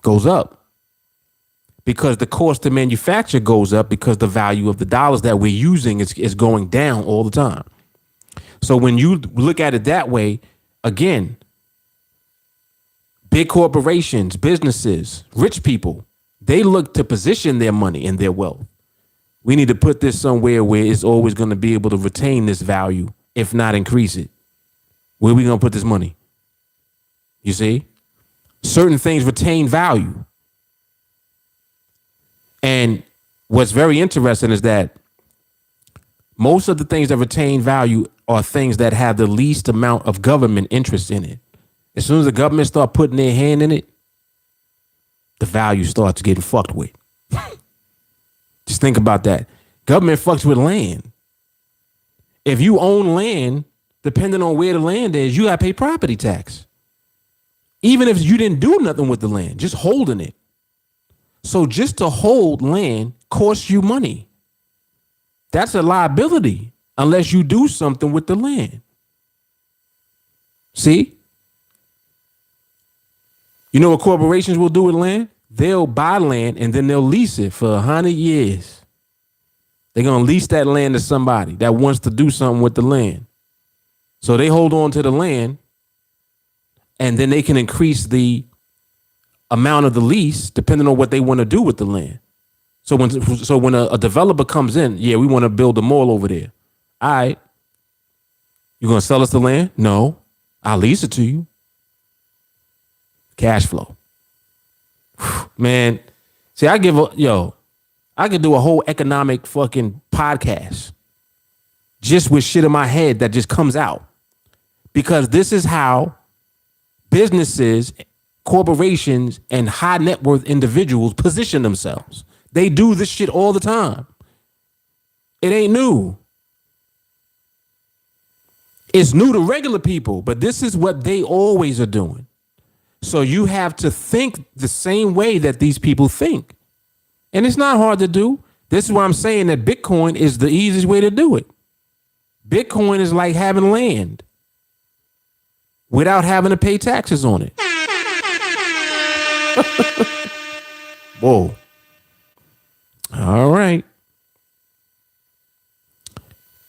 Speaker 4: goes up? Because the cost to manufacture goes up because the value of the dollars that we're using is going down all the time. So when you look at it that way, again, big corporations, businesses, rich people, they look to position their money and their wealth. We need to put this somewhere where it's always going to be able to retain this value, if not increase it. Where are we going to put this money? You see? Certain things retain value. And what's very interesting is that most of the things that retain value are things that have the least amount of government interest in it. As soon as the government start putting their hand in it, the value starts getting fucked with. Just think about that. Government fucks with land. If you own land, depending on where the land is, you got to pay property tax. Even if you didn't do nothing with the land, just holding it. So just to hold land costs you money. That's a liability unless you do something with the land. See? You know what corporations will do with land? They'll buy land and then they'll lease it for 100 years. They're going to lease that land to somebody that wants to do something with the land. So they hold on to the land and then they can increase the amount of the lease depending on what they want to do with the land. So when a developer comes in, yeah, we want to build a mall over there. All right. You going to sell us the land? No. I'll lease it to you. Cash flow. Man, see, I could do a whole economic fucking podcast just with shit in my head that just comes out. Because this is how businesses, corporations, and high net worth individuals position themselves. They do this shit all the time. It ain't new. It's new to regular people, but this is what they always are doing. So you have to think the same way that these people think. And it's not hard to do. This is why I'm saying that Bitcoin is the easiest way to do it. Bitcoin is like having land without having to pay taxes on it. Whoa. All right.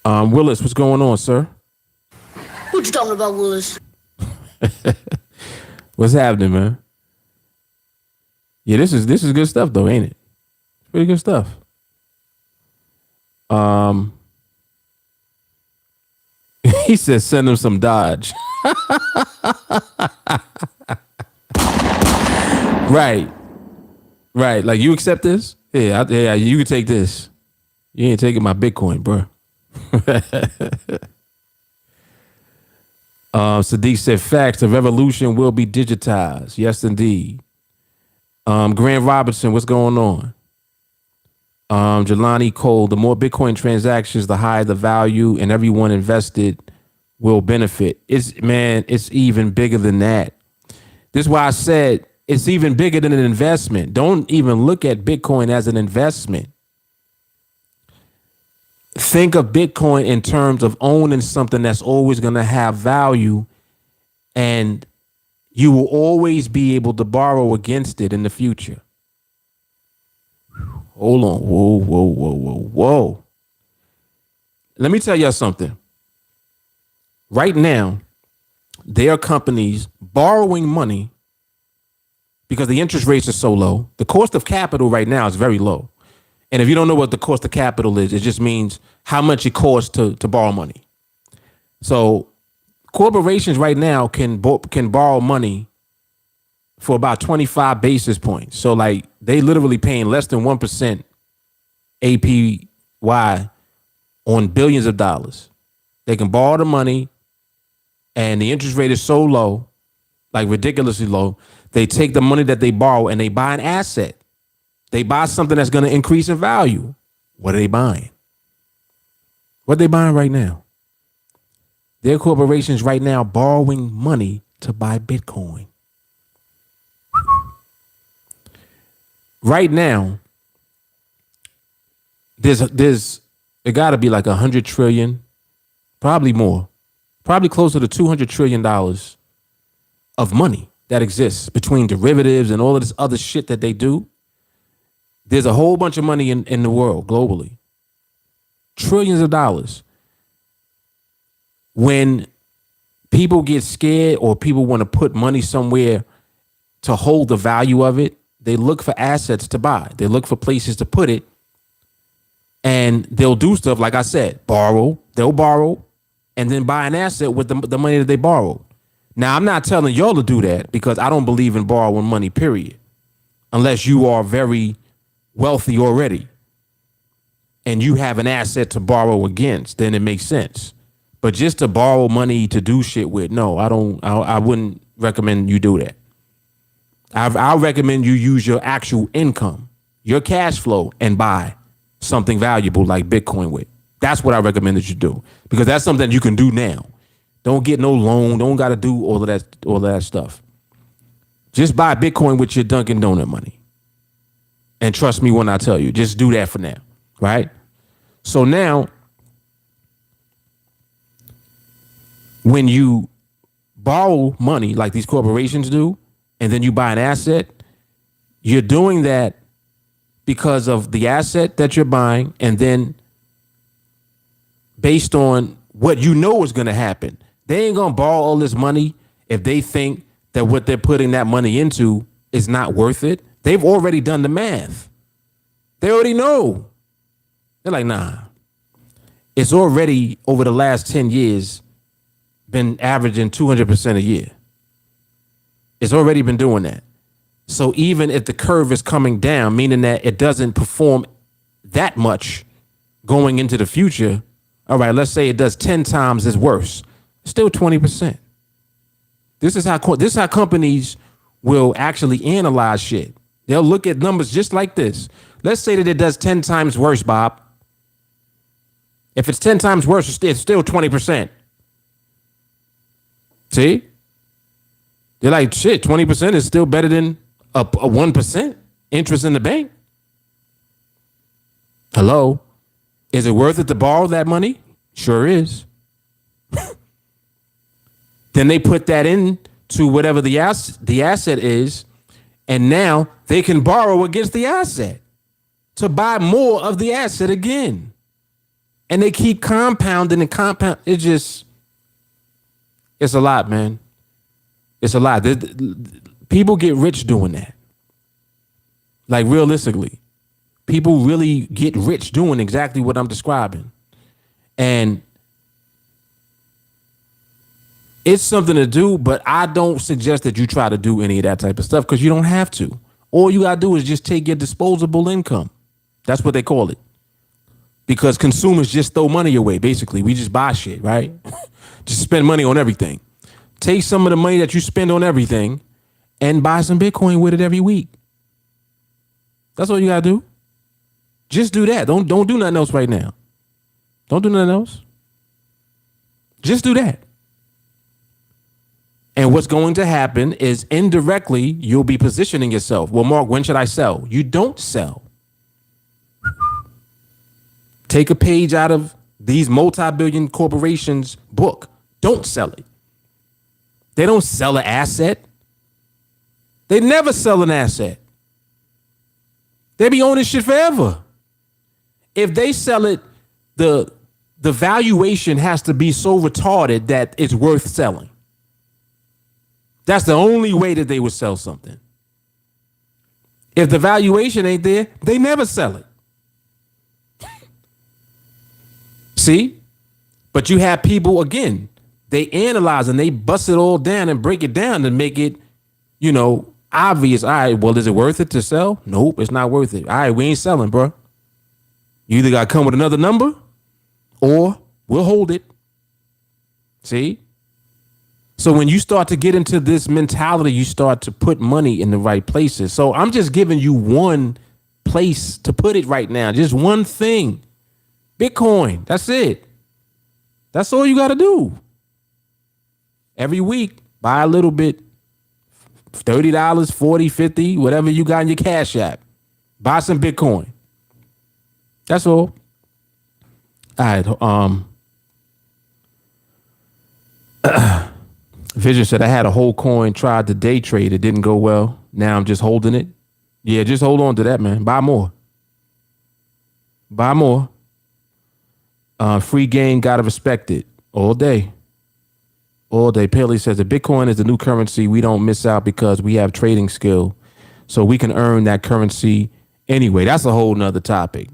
Speaker 4: Willis, what's going on, sir?
Speaker 6: What you talking about, Willis?
Speaker 4: What's happening, man? Yeah, this is good stuff though, ain't it? Pretty good stuff. He says send him some Dodge. Right. Like, you accept this? Yeah, you can take this. You ain't taking my Bitcoin, bro. Sadiq said, facts, the revolution will be digitized. Yes, indeed. Grant Robertson, what's going on? Jelani Cole, the more Bitcoin transactions, the higher the value, and everyone invested will benefit. It's even bigger than that. This is why I said it's even bigger than an investment. Don't even look at Bitcoin as an investment. Think of Bitcoin in terms of owning something that's always going to have value, and you will always be able to borrow against it in the future. Hold on. Whoa. Let me tell y'all something. Right now, there are companies borrowing money because the interest rates are so low. The cost of capital right now is very low. And if you don't know what the cost of capital is, it just means how much it costs to borrow money. So corporations right now can borrow money for about 25 basis points. So like they literally paying less than 1% APY on billions of dollars. They can borrow the money and the interest rate is so low, like ridiculously low. They take the money that they borrow and they buy an asset. They buy something that's going to increase in value. What are they buying? What are they buying right now? Their corporations right now borrowing money to buy Bitcoin. Right now, there's it got to be like 100 trillion, probably more, probably closer to $200 trillion of money that exists between derivatives and all of this other shit that they do. There's a whole bunch of money in the world globally. Trillions of dollars. When people get scared or people want to put money somewhere to hold the value of it, they look for assets to buy. They look for places to put it. And they'll do stuff, like I said, borrow. They'll borrow and then buy an asset with the money that they borrowed. Now, I'm not telling y'all to do that because I don't believe in borrowing money, period. Unless you are very wealthy already and you have an asset to borrow against, then it makes sense. But just to borrow money to do shit with, no, I wouldn't recommend you do that. I recommend you use your actual income, your cash flow, and buy something valuable like Bitcoin with. That's what I recommend that you do, because that's something you can do now. Don't get no loan. Don't got to do all of that stuff. Just buy Bitcoin with your Dunkin' Donut money. And trust me when I tell you, just do that for now, right? So now, when you borrow money like these corporations do, and then you buy an asset, you're doing that because of the asset that you're buying, and then based on what you know is going to happen. They ain't going to borrow all this money if they think that what they're putting that money into is not worth it. They've already done the math. They already know. They're like, nah. It's already, over the last 10 years, been averaging 200% a year. It's already been doing that. So even if the curve is coming down, meaning that it doesn't perform that much going into the future, all right, let's say it does 10 times as worse, still 20%. This is how companies will actually analyze shit. They'll look at numbers just like this. Let's say that it does 10 times worse, Bob. If it's 10 times worse, it's still 20%. See? They're like, shit, 20% is still better than a 1% interest in the bank. Hello? Is it worth it to borrow that money? Sure is. Then they put that in to whatever the asset is, and now they can borrow against the asset to buy more of the asset again. And they keep compounding and compound. It's a lot, man. It's a lot. People get rich doing that. Like, realistically, people really get rich doing exactly what I'm describing. And it's something to do, but I don't suggest that you try to do any of that type of stuff, because you don't have to. All you got to do is just take your disposable income. That's what they call it. Because consumers just throw money away, basically. We just buy shit, right? Just spend money on everything. Take some of the money that you spend on everything and buy some Bitcoin with it every week. That's all you got to do. Just do that. Don't do nothing else right now. Don't do nothing else. Just do that. And what's going to happen is, indirectly, you'll be positioning yourself. Well, Mark, when should I sell? You don't sell. Take a page out of these multi-billion corporations' book. Don't sell it. They don't sell an asset. They never sell an asset. They be owning shit forever. If they sell it, the valuation has to be so retarded that it's worth selling. That's the only way that they would sell something. If the valuation ain't there, they never sell it. See? But you have people, again, they analyze and they bust it all down and break it down and make it, obvious. All right, well, is it worth it to sell? Nope, it's not worth it. All right, we ain't selling, bro. You either got to come with another number or we'll hold it. See? So when you start to get into this mentality, you start to put money in the right places. So I'm just giving you one place to put it right now. Just one thing. Bitcoin. That's it. That's all you got to do. Every week, buy a little bit. $30, $40, $50, whatever you got in your Cash App. Buy some Bitcoin. That's all. All right. Vision said, I had a whole coin, tried to day trade. It didn't go well. Now I'm just holding it. Yeah, just hold on to that, man. Buy more. Buy more. Free game, gotta respect it. All day. All day. Paley says that Bitcoin is the new currency. We don't miss out because we have trading skill. So we can earn that currency anyway. That's a whole nother topic.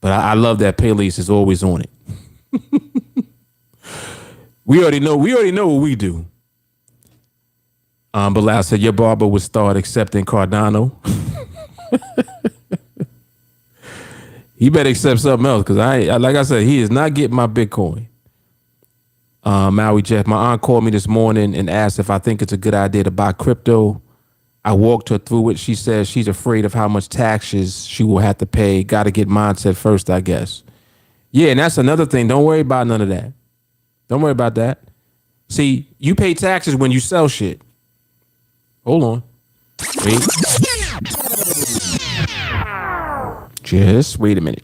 Speaker 4: But I love that Paley is always on it. We already know what we do. Bilal said your barber would start accepting Cardano. He better accept something else, because like I said, he is not getting my Bitcoin. Maui Jeff, my aunt called me this morning and asked if I think it's a good idea to buy crypto. I walked her through it. She says she's afraid of how much taxes she will have to pay. Got to get mindset first, I guess. Yeah, and that's another thing. Don't worry about none of that. Don't worry about that. See, you pay taxes when you sell shit. Hold on. Wait. Just wait a minute.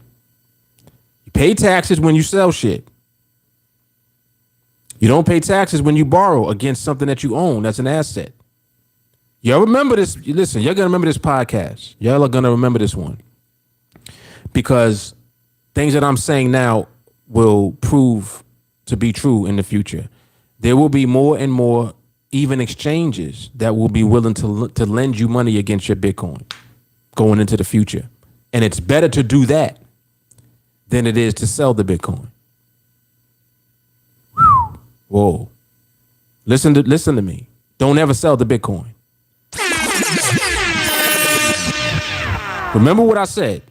Speaker 4: You pay taxes when you sell shit. You don't pay taxes when you borrow against something that you own. That's an asset. Y'all remember this. Listen, y'all going to remember this podcast. Y'all are going to remember this one. Because things that I'm saying now will prove to be true in the future. There will be more and more even exchanges that will be willing to lend you money against your Bitcoin going into the future. And it's better to do that than it is to sell the Bitcoin. Whoa. Listen to me. Don't ever sell the Bitcoin. Remember what I said.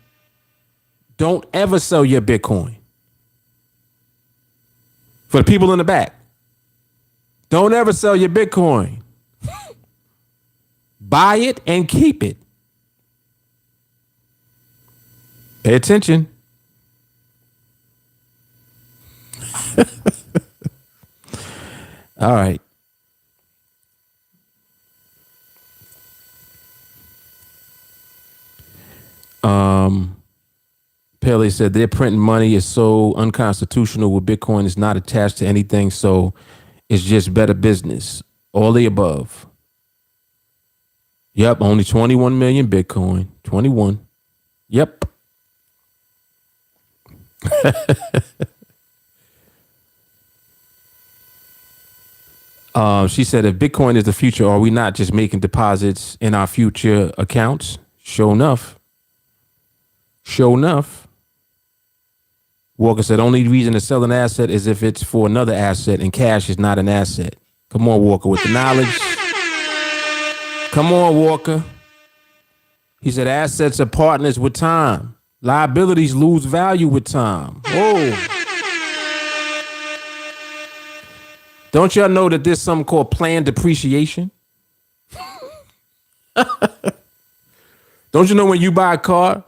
Speaker 4: Don't ever sell your Bitcoin. For the people in the back, don't ever sell your Bitcoin. Buy it and keep it. Pay attention. All right. Pele said their printing money is so unconstitutional with Bitcoin is not attached to anything, so it's just better business. All the above. Yep, only 21 million Bitcoin. 21. Yep. She said, if Bitcoin is the future, are we not just making deposits in our future accounts? Sure enough. Sure enough. Walker said, only reason to sell an asset is if it's for another asset and cash is not an asset. Come on, Walker, with the knowledge. Come on, Walker. He said, assets are partners with time. Liabilities lose value with time. Oh. Don't y'all know that there's something called planned depreciation? Don't you know when you buy a car,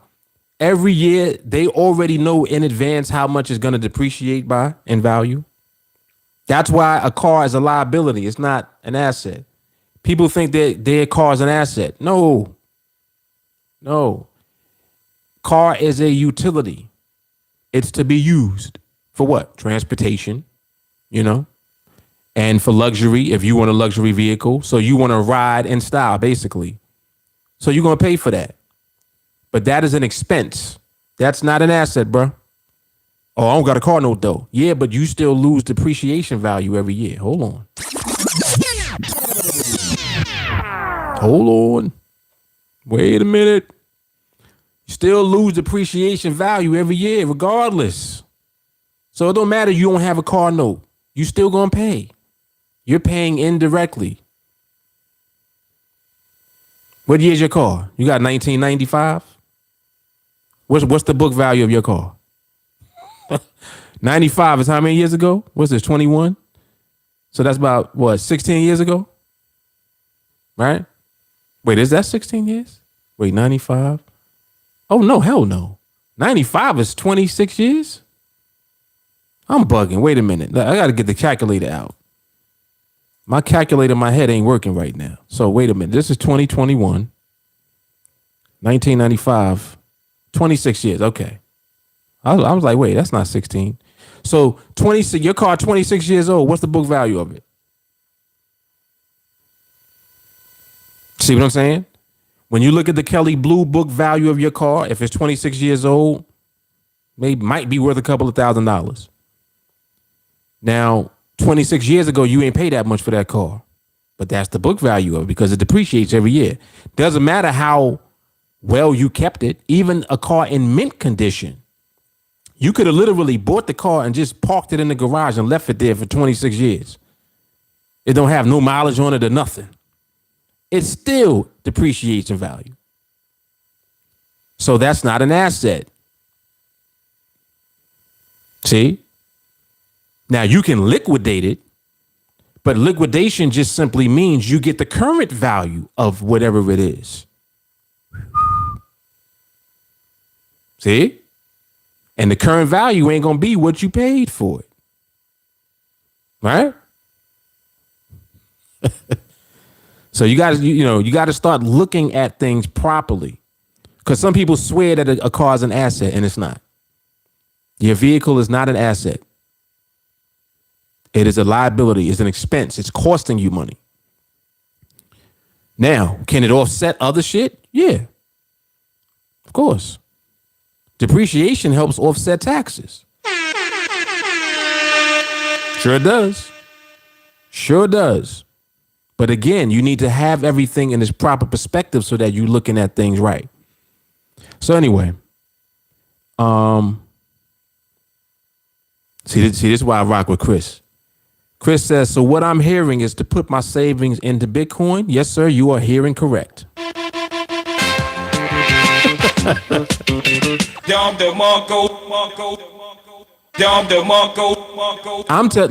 Speaker 4: every year they already know in advance how much it's going to depreciate by in value? That's why a car is a liability. It's not an asset. People think that their car is an asset. No. Car is a utility. It's to be used for what? Transportation, and for luxury, if you want a luxury vehicle. So you want to ride in style, basically. So you're going to pay for that. But that is an expense. That's not an asset, bro. Oh, I don't got a car note, though. Yeah, but you still lose depreciation value every year. Hold on. Wait a minute. You still lose depreciation value every year, regardless. So it don't matter you don't have a car note. You still going to pay. You're paying indirectly. What year's your car? You got 1995? What's the book value of your car? 95 is how many years ago? What's this, 21? So that's about, 16 years ago? Right? Wait, is that 16 years? Wait, 95? Oh, no, hell no. 95 is 26 years? I'm bugging. Wait a minute. I got to get the calculator out. My calculator in my head ain't working right now. So wait a minute. This is 2021. 1995. 26 years. Okay. I was like, wait, that's not 16. So 26, your car 26 years old. What's the book value of it? See what I'm saying? When you look at the Kelly Blue book value of your car, if it's 26 years old, might be worth a couple of $1,000s. Now, 26 years ago, you ain't pay that much for that car. But that's the book value of it because it depreciates every year. Doesn't matter how well you kept it. Even a car in mint condition. You could have literally bought the car and just parked it in the garage and left it there for 26 years. It don't have no mileage on it or nothing. It still depreciates in value. So that's not an asset. See? Now you can liquidate it, but liquidation just simply means you get the current value of whatever it is. See? And the current value ain't going to be what you paid for it. Right? So you got to, you got to start looking at things properly. Because some people swear that a car is an asset, and it's not. Your vehicle is not an asset. It is a liability. It's an expense. It's costing you money. Now, can it offset other shit? Yeah. Of course. Depreciation helps offset taxes. Sure does. Sure does. But again, you need to have everything in its proper perspective so that you're looking at things right. So anyway, see, this is why I rock with Chris. Chris says, so what I'm hearing is to put my savings into Bitcoin. Yes, sir, you are hearing correct.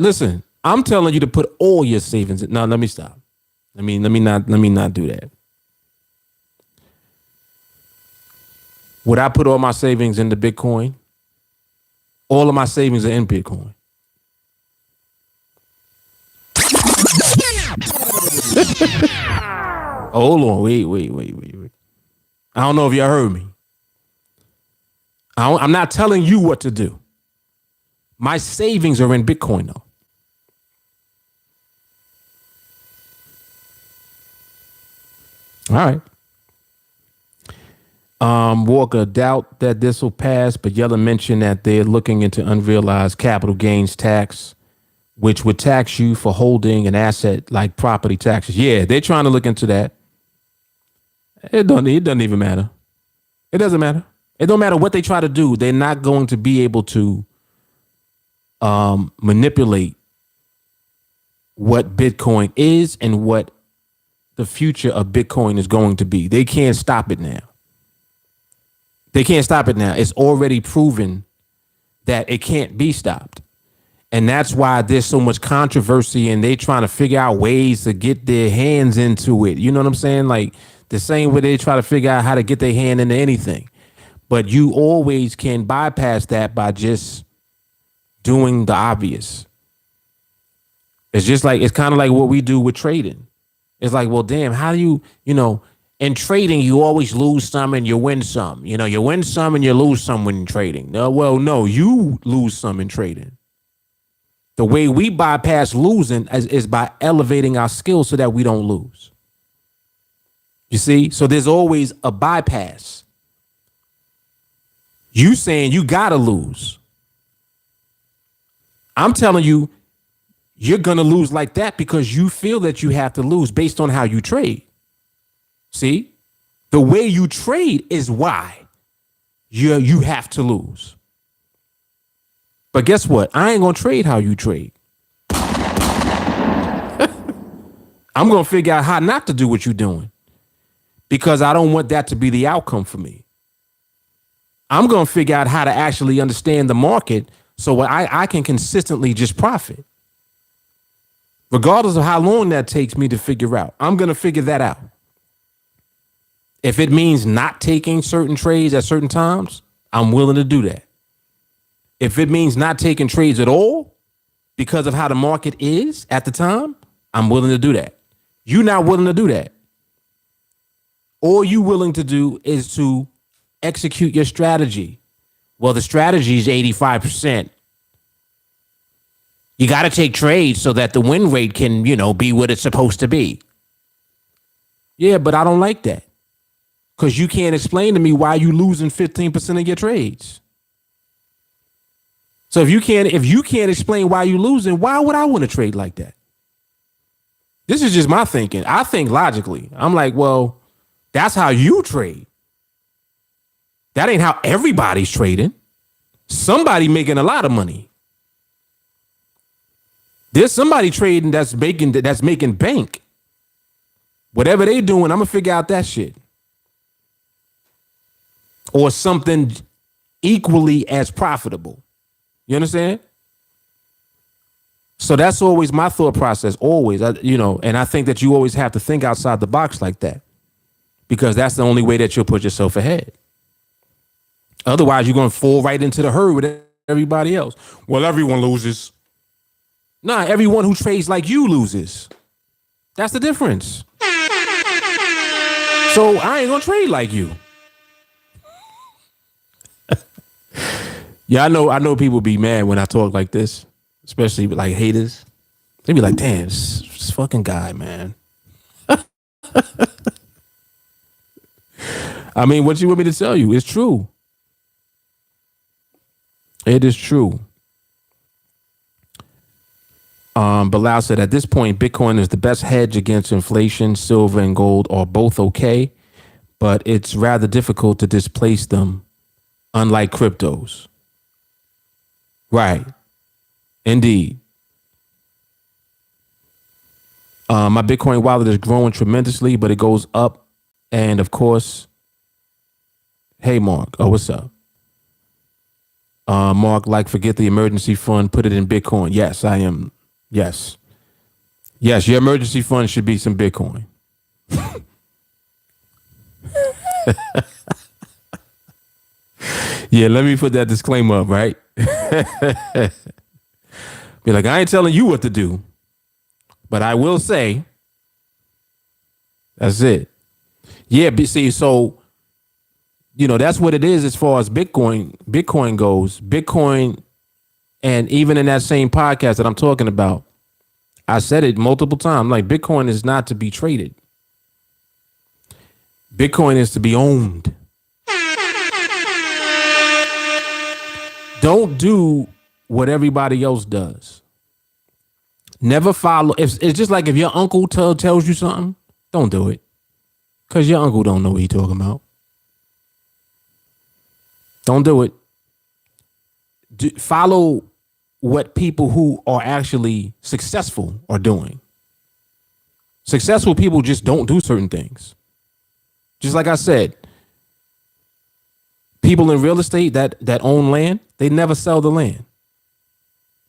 Speaker 4: Listen, I'm telling you to put all your savings in. No, let me stop. Let me not do that. Would I put all my savings into Bitcoin? All of my savings are in Bitcoin. Hold on, wait. I don't know if y'all heard me. I'm not telling you what to do. My savings are in Bitcoin, though. All right. Walker, doubt that this will pass, but Yellen mentioned that they're looking into unrealized capital gains tax, which would tax you for holding an asset like property taxes. Yeah, they're trying to look into that. It doesn't even matter. It doesn't matter. It don't matter what they try to do. They're not going to be able to manipulate what Bitcoin is and what the future of Bitcoin is going to be. They can't stop it now. They can't stop it now. It's already proven that it can't be stopped. And that's why there's so much controversy and they trying to figure out ways to get their hands into it. You know what I'm saying? Like the same way they try to figure out how to get their hand into anything. But you always can bypass that by just doing the obvious. It's kind of like what we do with trading. It's like, well, damn, how do you in trading, you always lose some and you win some. You win some and you lose some when trading. No, you lose some in trading. The way we bypass losing is by elevating our skills so that we don't lose. You see? So there's always a bypass. You saying you got to lose. I'm telling you, you're going to lose like that because you feel that you have to lose based on how you trade. See, the way you trade is why you have to lose. But guess what? I ain't going to trade how you trade. I'm going to figure out how not to do what you're doing because I don't want that to be the outcome for me. I'm going to figure out how to actually understand the market so I can consistently just profit. Regardless of how long that takes me to figure out, I'm going to figure that out. If it means not taking certain trades at certain times, I'm willing to do that. If it means not taking trades at all because of how the market is at the time, I'm willing to do that. You're not willing to do that. All you willing to do is to execute your strategy. Well, the strategy is 85%. You got to take trades so that the win rate can, be what it's supposed to be. Yeah, but I don't like that. Because you can't explain to me why you losing 15% of your trades. So if you can't explain why you losing, why would I want to trade like that? This is just my thinking. I think logically. I'm like, well, that's how you trade. That ain't how everybody's trading. Somebody making a lot of money. There's somebody trading that's making bank. Whatever they doing, I'm gonna figure out that shit. Or something equally as profitable. You understand? So that's always my thought process, always, and I think that you always have to think outside the box like that, because that's the only way that you'll put yourself ahead. Otherwise, you're going to fall right into the herd with everybody else. Well, everyone loses. Nah, everyone who trades like you loses. That's the difference. So I ain't going to trade like you. Yeah, I know people be mad when I talk like this, especially like haters. They be like, damn, this fucking guy, man. I mean, what you want me to tell you? It's true. It is true. Bilal said, at this point, Bitcoin is the best hedge against inflation. Silver and gold are both okay, but it's rather difficult to displace them, unlike cryptos. Right. Indeed. My Bitcoin wallet is growing tremendously, but it goes up. And of course, hey, Mark. Oh, what's up? Mark, forget the emergency fund, put it in Bitcoin. Yes, I am. Yes. Yes, your emergency fund should be some Bitcoin. Yeah, let me put that disclaimer up, right? Be like, I ain't telling you what to do, but I will say, that's it. Yeah, see, so, that's what it is as far as Bitcoin goes. Bitcoin, and even in that same podcast that I'm talking about, I said it multiple times, like Bitcoin is not to be traded. Bitcoin is to be owned. Don't do what everybody else does. Never follow. It's just like if your uncle tells you something, don't do it. Because your uncle don't know what he's talking about. Don't do it. Follow what people who are actually successful are doing. Successful people just don't do certain things. Just like I said, people in real estate that own land, they never sell the land.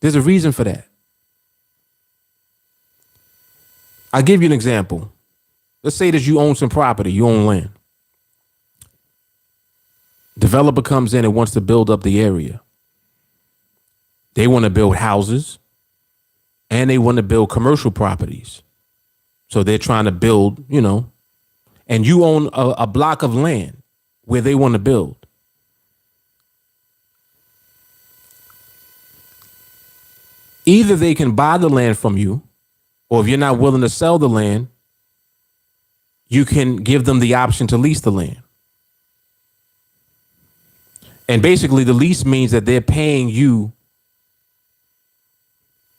Speaker 4: There's a reason for that. I'll give you an example. Let's say that you own some property, you own land. Developer comes in and wants to build up the area. They want to build houses and they want to build commercial properties. So they're trying to build, and you own a block of land where they want to build. Either they can buy the land from you, or if you're not willing to sell the land, you can give them the option to lease the land. And basically the lease means that they're paying you,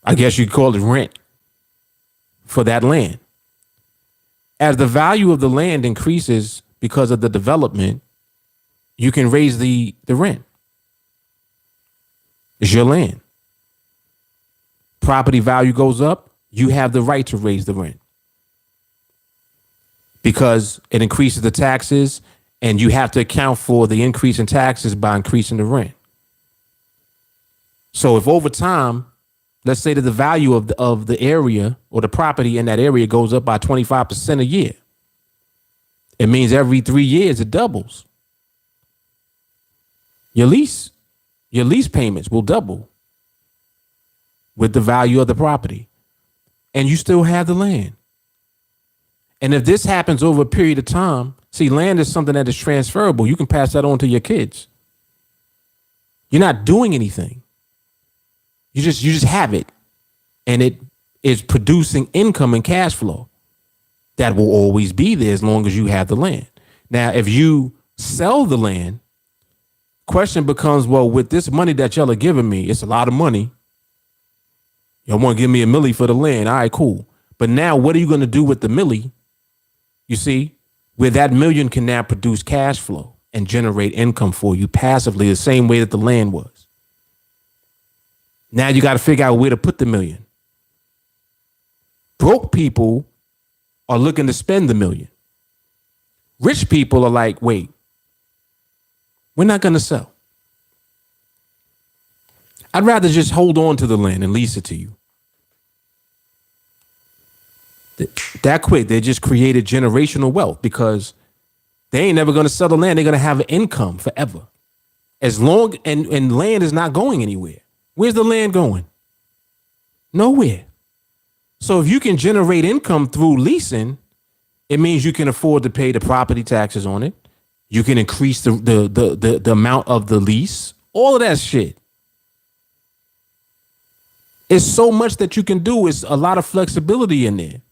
Speaker 4: I guess you'd call it rent, for that land. As the value of the land increases because of the development, you can raise the rent. It's your land. Property value goes up, you have the right to raise the rent. Because it increases the taxes, and you have to account for the increase in taxes by increasing the rent. So if over time, let's say that the value of the area or the property in that area goes up by 25% a year, it means every 3 years it doubles. Your lease payments will double with the value of the property, and you still have the land. And if this happens over a period of time, see, land is something that is transferable. You can pass that on to your kids. You're not doing anything. You just have it, and it is producing income and cash flow that will always be there as long as you have the land. Now, if you sell the land, question becomes, well, with this money that y'all are giving me, it's a lot of money. Y'all want to give me $1 million for the land. All right, cool. But now what are you going to do with the $1 million? You see, where that $1 million can now produce cash flow and generate income for you passively, the same way that the land was. Now you got to figure out where to put the $1 million. Broke people are looking to spend the $1 million. Rich people are like, wait, we're not going to sell. I'd rather just hold on to the land and lease it to you. That quick, they just created generational wealth because they ain't never going to sell the land. They're going to have an income forever. As long, and land is not going anywhere. Where's the land going? Nowhere. So if you can generate income through leasing, it means you can afford to pay the property taxes on it. You can increase the amount of the lease, all of that shit. It's so much that you can do. It's a lot of flexibility in there.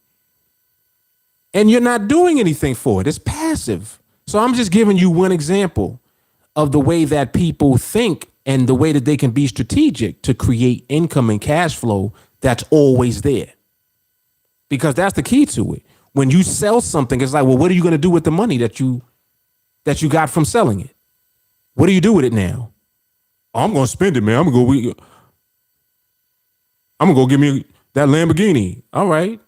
Speaker 4: And you're not doing anything for it. It's passive. So I'm just giving you one example of the way that people think and the way that they can be strategic to create income and cash flow that's always there. Because that's the key to it. When you sell something, it's like, well, what are you going to do with the money that you got from selling it? What do you do with it now? Oh, I'm going to spend it, man. I'm going to go give me that Lamborghini. All right.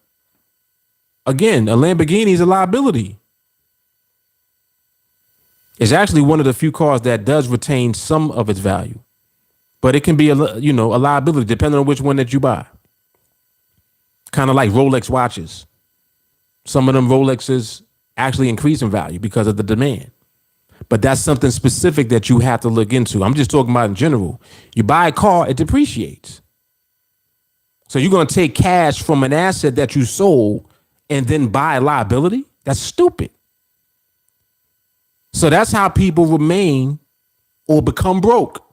Speaker 4: Again, a Lamborghini is a liability. It's actually one of the few cars that does retain some of its value, but it can be a liability depending on which one that you buy. Kind of like Rolex watches. Some of them Rolexes actually increase in value because of the demand. But that's something specific that you have to look into. I'm just talking about in general. You buy a car, it depreciates. So you're going to take cash from an asset that you sold and then buy a liability? That's stupid. So that's how people remain or become broke.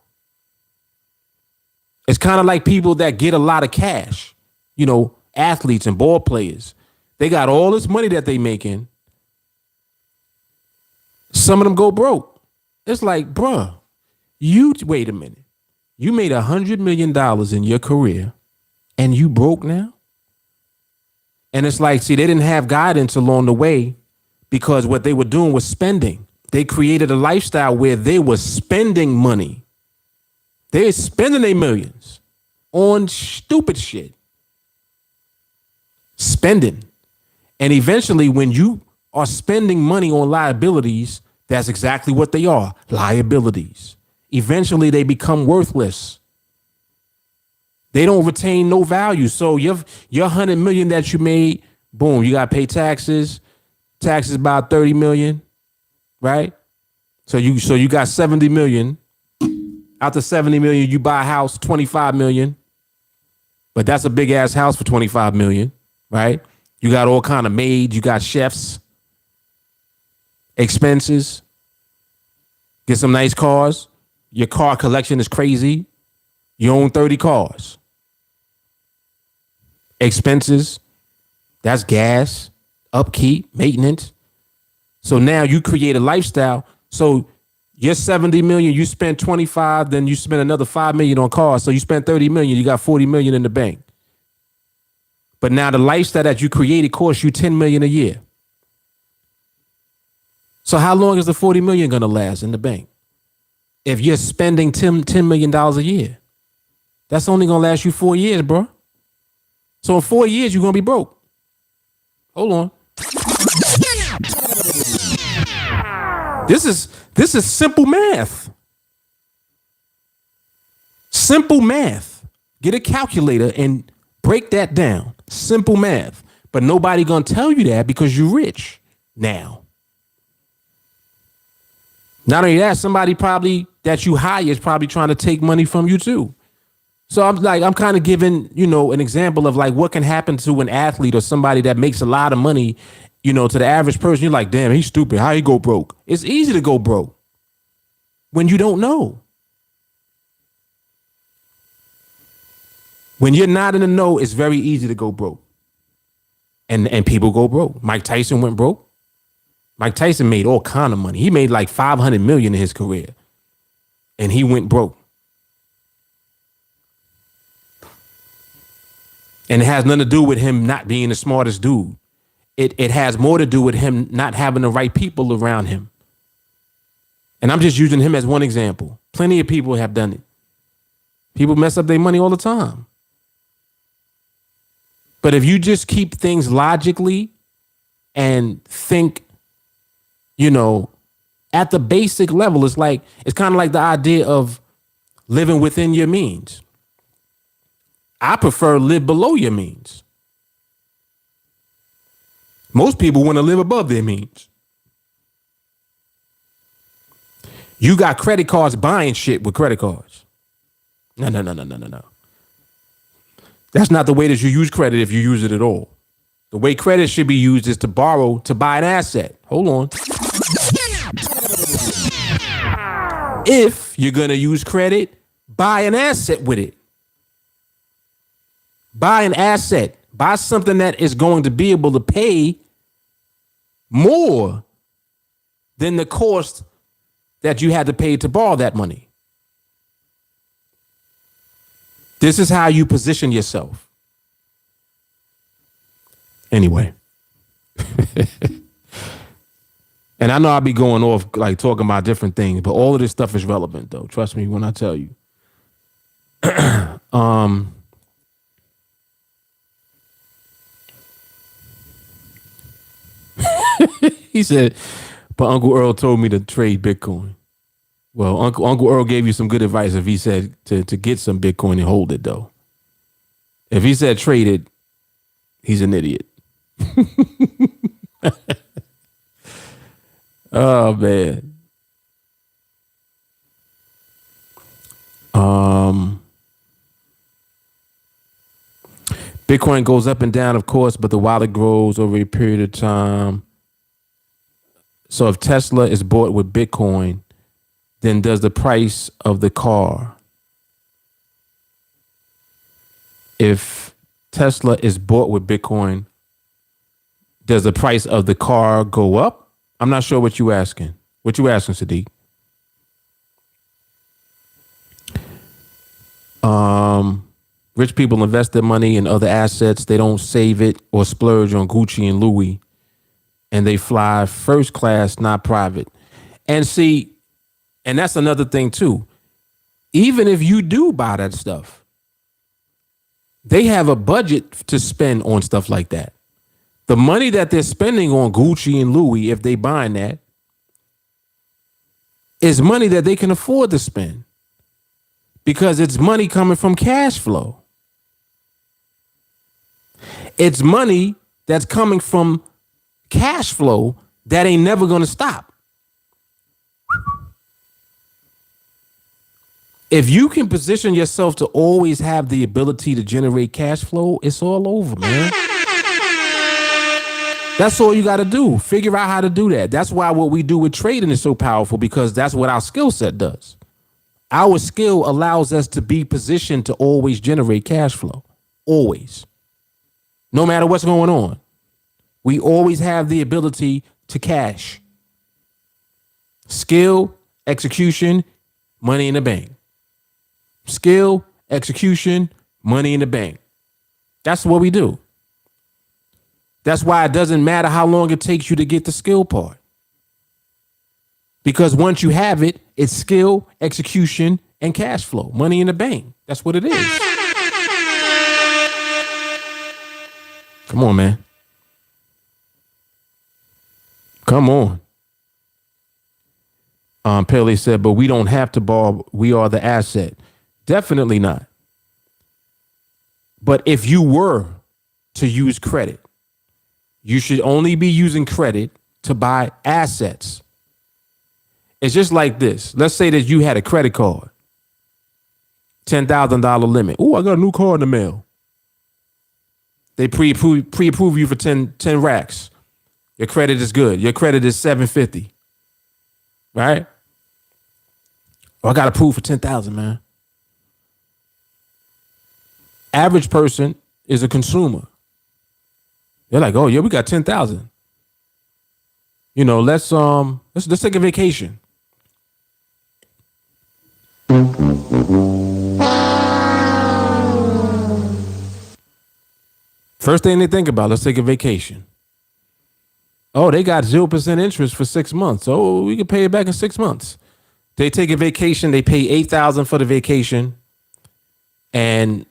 Speaker 4: It's kind of like people that get a lot of cash, athletes and ball players. They got all this money that they making. Some of them go broke. It's like, bruh, wait a minute. You made $100 million in your career and you broke now? And it's like, see, they didn't have guidance along the way because what they were doing was spending. They created a lifestyle where they were spending money. They're spending their millions on stupid shit. Spending. And eventually, when you are spending money on liabilities, that's exactly what they are, liabilities. Eventually, they become worthless. They don't retain no value. So your $100 million that you made, boom, you got to pay taxes. Taxes about $30 million, right? So you got $70 million. Out the $70 million, you buy a house, $25 million. But that's a big ass house for $25 million, right? You got all kind of maids, you got chefs, expenses, get some nice cars. Your car collection is crazy. You own 30 cars. Expenses, that's gas, upkeep, maintenance. So now you create a lifestyle. So you're 70 million, you spend 25, then you spend another 5 million on cars. So you spend 30 million, you got 40 million in the bank. But now the lifestyle that you created costs you 10 million a year. So how long is the 40 million going to last in the bank? If you're spending $10 million a year, that's only going to last you 4 years, bro. So in 4 years, you're going to be broke. Hold on. This is simple math. Simple math. Get a calculator and break that down. Simple math. But nobody going to tell you that because you're rich now. Not only that, somebody probably that you hire is probably trying to take money from you too. So I'm kind of giving, an example of like what can happen to an athlete or somebody that makes a lot of money, to the average person. You're like, damn, he's stupid. How he go broke? It's easy to go broke when you don't know. When you're not in the know, it's very easy to go broke. And people go broke. Mike Tyson went broke. Mike Tyson made all kind of money. He made like 500 million in his career. And he went broke. And it has nothing to do with him not being the smartest dude. It has more to do with him not having the right people around him. And I'm just using him as one example. Plenty of people have done it. People mess up their money all the time. But if you just keep things logically and think, at the basic level, it's kind of like the idea of living within your means. I prefer live below your means. Most people want to live above their means. You got credit cards buying shit with credit cards. No. That's not the way that you use credit if you use it at all. The way credit should be used is to borrow to buy an asset. Hold on. If you're going to use credit, buy an asset with it. Buy an asset. Buy something that is going to be able to pay more than the cost that you had to pay to borrow that money. This is how you position yourself. Anyway. And I know I'll be going off like talking about different things, but all of this stuff is relevant though. Trust me when I tell you. He said, but Uncle Earl told me to trade Bitcoin. Well, Uncle Earl gave you some good advice if he said to get some Bitcoin and hold it though. If he said trade it, he's an idiot. Oh man. Bitcoin goes up and down, of course, but the wallet grows over a period of time. So if Tesla is bought with Bitcoin, then does the price of the car? If Tesla is bought with Bitcoin, does the price of the car go up? I'm not sure what you asking. What you asking, Sadiq? Rich people invest their money in other assets. They don't save it or splurge on Gucci and Louis. And they fly first class, not private. And see, and that's another thing too. Even if you do buy that stuff, they have a budget to spend on stuff like that. The money that they're spending on Gucci and Louis, if they buying that, is money that they can afford to spend because it's money coming from cash flow. It's money that's coming from cash flow that ain't never going to stop. If you can position yourself to always have the ability to generate cash flow, it's all over, man. That's all you got to do. Figure out how to do that. That's why what we do with trading is so powerful, because that's what our skill set does. Our skill allows us to be positioned to always generate cash flow. Always. No matter what's going on. We always have the ability to cash. Skill, execution, money in the bank. Skill, execution, money in the bank. That's what we do. That's why it doesn't matter how long it takes you to get the skill part. Because once you have it, it's skill, execution, and cash flow. Money in the bank. That's what it is. Come on, man. Come on. Pele said, but we don't have to borrow. We are the asset. Definitely not. But if you were to use credit, you should only be using credit to buy assets. It's just like this. Let's say that you had a credit card, $10,000 limit. Oh, I got a new card in the mail. They pre-approve you for 10 racks. Your credit is good. Your credit is 750. Right? Oh, I got approved for 10,000, man. Average person is a consumer. They're like, oh yeah, we got 10,000. You know, let's take a vacation. First thing they think about, let's take a vacation. Oh, they got 0% interest for 6 months. Oh, we can pay it back in 6 months. They take a vacation, they pay $8,000 for the vacation, and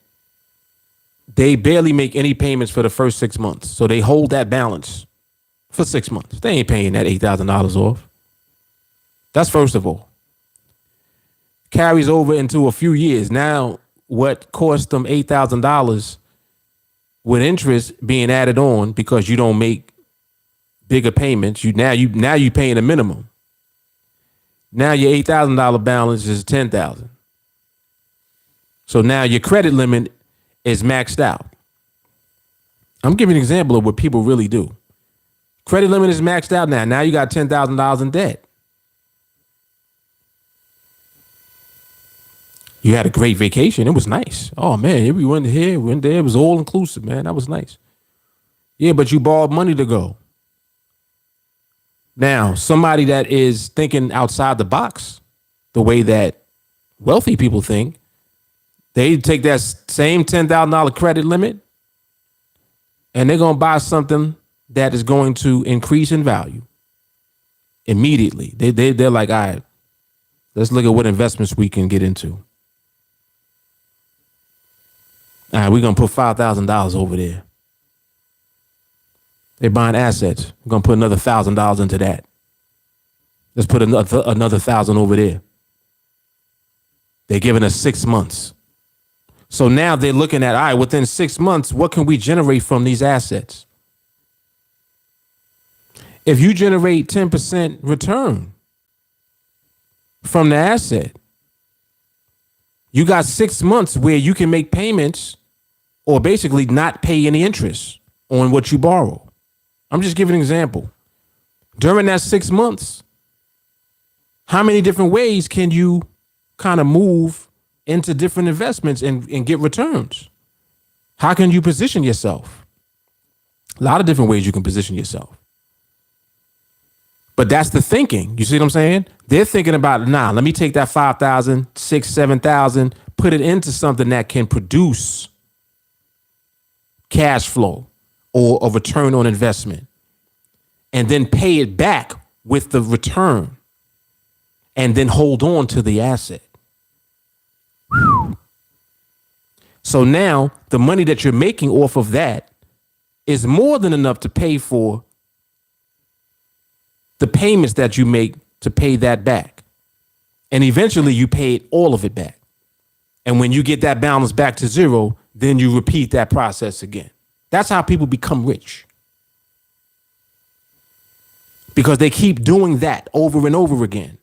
Speaker 4: they barely make any payments for the first 6 months. So they hold that balance for 6 months. They ain't paying that $8,000 off. That's first of all. Carries over into a few years. Now, what cost them $8,000 with interest being added on because you don't make bigger payments. You paying a minimum. Now your $8,000 balance is $10,000. So now your credit limit is maxed out. I'm giving an example of what people really do. Credit limit is maxed out now. Now you got $10,000 in debt. You had a great vacation. It was nice. Oh man, we went here, went there. It was all inclusive, man. That was nice. Yeah, but you borrowed money to go. Now, somebody that is thinking outside the box, the way that wealthy people think, they take that same $10,000 credit limit and they're going to buy something that is going to increase in value immediately. They're like, all right, let's look at what investments we can get into. All right, we're going to put $5,000 over there. They're buying assets. We're going to put another $1,000 into that. Let's put another 1,000 over there. They're giving us 6 months. So now they're looking at, all right, within 6 months, what can we generate from these assets? If you generate 10% return from the asset, you got 6 months where you can make payments or basically not pay any interest on what you borrow. I'm just giving an example. During that 6 months, how many different ways can you kind of move into different investments and get returns? How can you position yourself? A lot of different ways you can position yourself. But that's the thinking. You see what I'm saying? They're thinking about, let me take that 5,000, 6,000, 7,000, put it into something that can produce cash flow or a return on investment, and then pay it back with the return, and then hold on to the asset. So now the money that you're making off of that is more than enough to pay for the payments that you make to pay that back. And eventually you pay all of it back. And when you get that balance back to zero, then you repeat that process again. That's how people become rich. Because they keep doing that over and over again.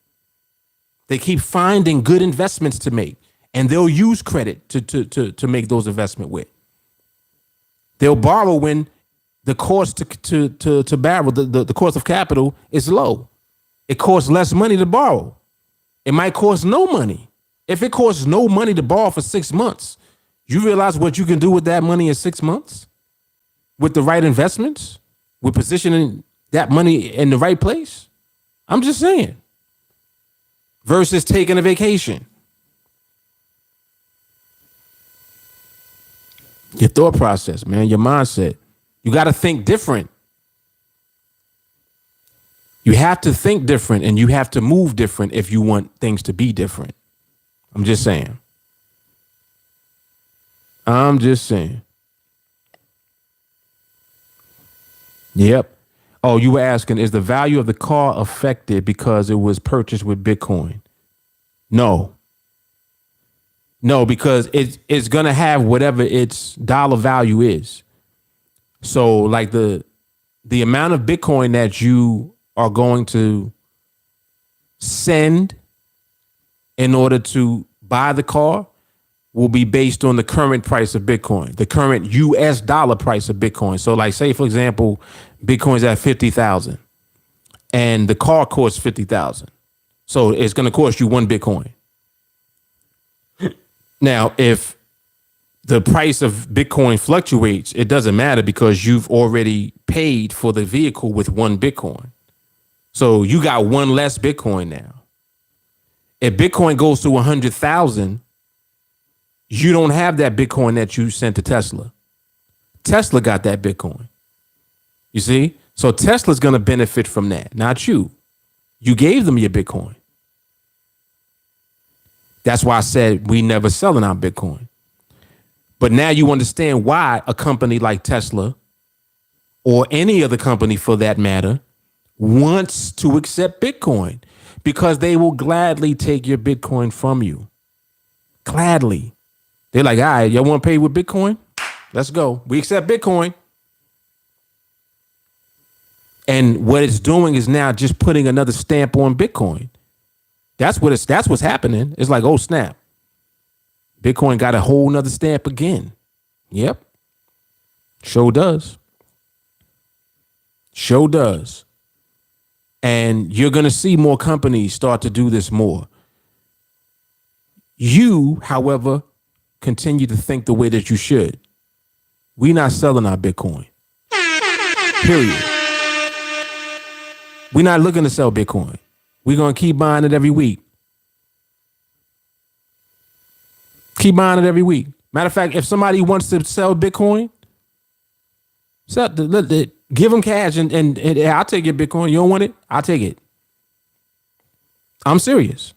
Speaker 4: They keep finding good investments to make, and they'll use credit to make those investments with. They'll borrow when the cost to borrow, the cost of capital is low. It costs less money to borrow. It might cost no money. If it costs no money to borrow for 6 months, you realize what you can do with that money in 6 months? With the right investments? With positioning that money in the right place? I'm just saying. Versus taking a vacation. Your thought process, man, your mindset. You got to think different. You have to think different, and you have to move different if you want things to be different. I'm just saying. I'm just saying. Yep. Oh, you were asking, is the value of the car affected because it was purchased with Bitcoin? No. No, because it's going to have whatever its dollar value is. So like the amount of Bitcoin that you are going to send in order to buy the car will be based on the current price of Bitcoin, the current US dollar price of Bitcoin. So like, say, for example, Bitcoin's at 50,000 and the car costs 50,000. So it's going to cost you 1 Bitcoin. Now, if the price of Bitcoin fluctuates, it doesn't matter because you've already paid for the vehicle with 1 Bitcoin. So you got 1 less Bitcoin now. If Bitcoin goes to 100,000, you don't have that Bitcoin that you sent to Tesla. Tesla got that Bitcoin. You see? So Tesla's going to benefit from that, not you. You gave them your Bitcoin. That's why I said we never selling our Bitcoin. But now you understand why a company like Tesla, or any other company for that matter, wants to accept Bitcoin, because they will gladly take your Bitcoin from you. Gladly. They're like, all right, y'all want to pay with Bitcoin? Let's go. We accept Bitcoin. And what it's doing is now just putting another stamp on Bitcoin. That's what's happening. It's like, oh snap. Bitcoin got a whole nother stamp again. Yep. Sure does. Sure does. And you're going to see more companies start to do this more. You, however, continue to think the way that you should. We're not selling our Bitcoin. Period. We're not looking to sell Bitcoin. We're going to keep buying it every week. Keep buying it every week. Matter of fact, if somebody wants to sell Bitcoin, give them cash and I'll take your Bitcoin. You don't want it? I'll take it. I'm serious.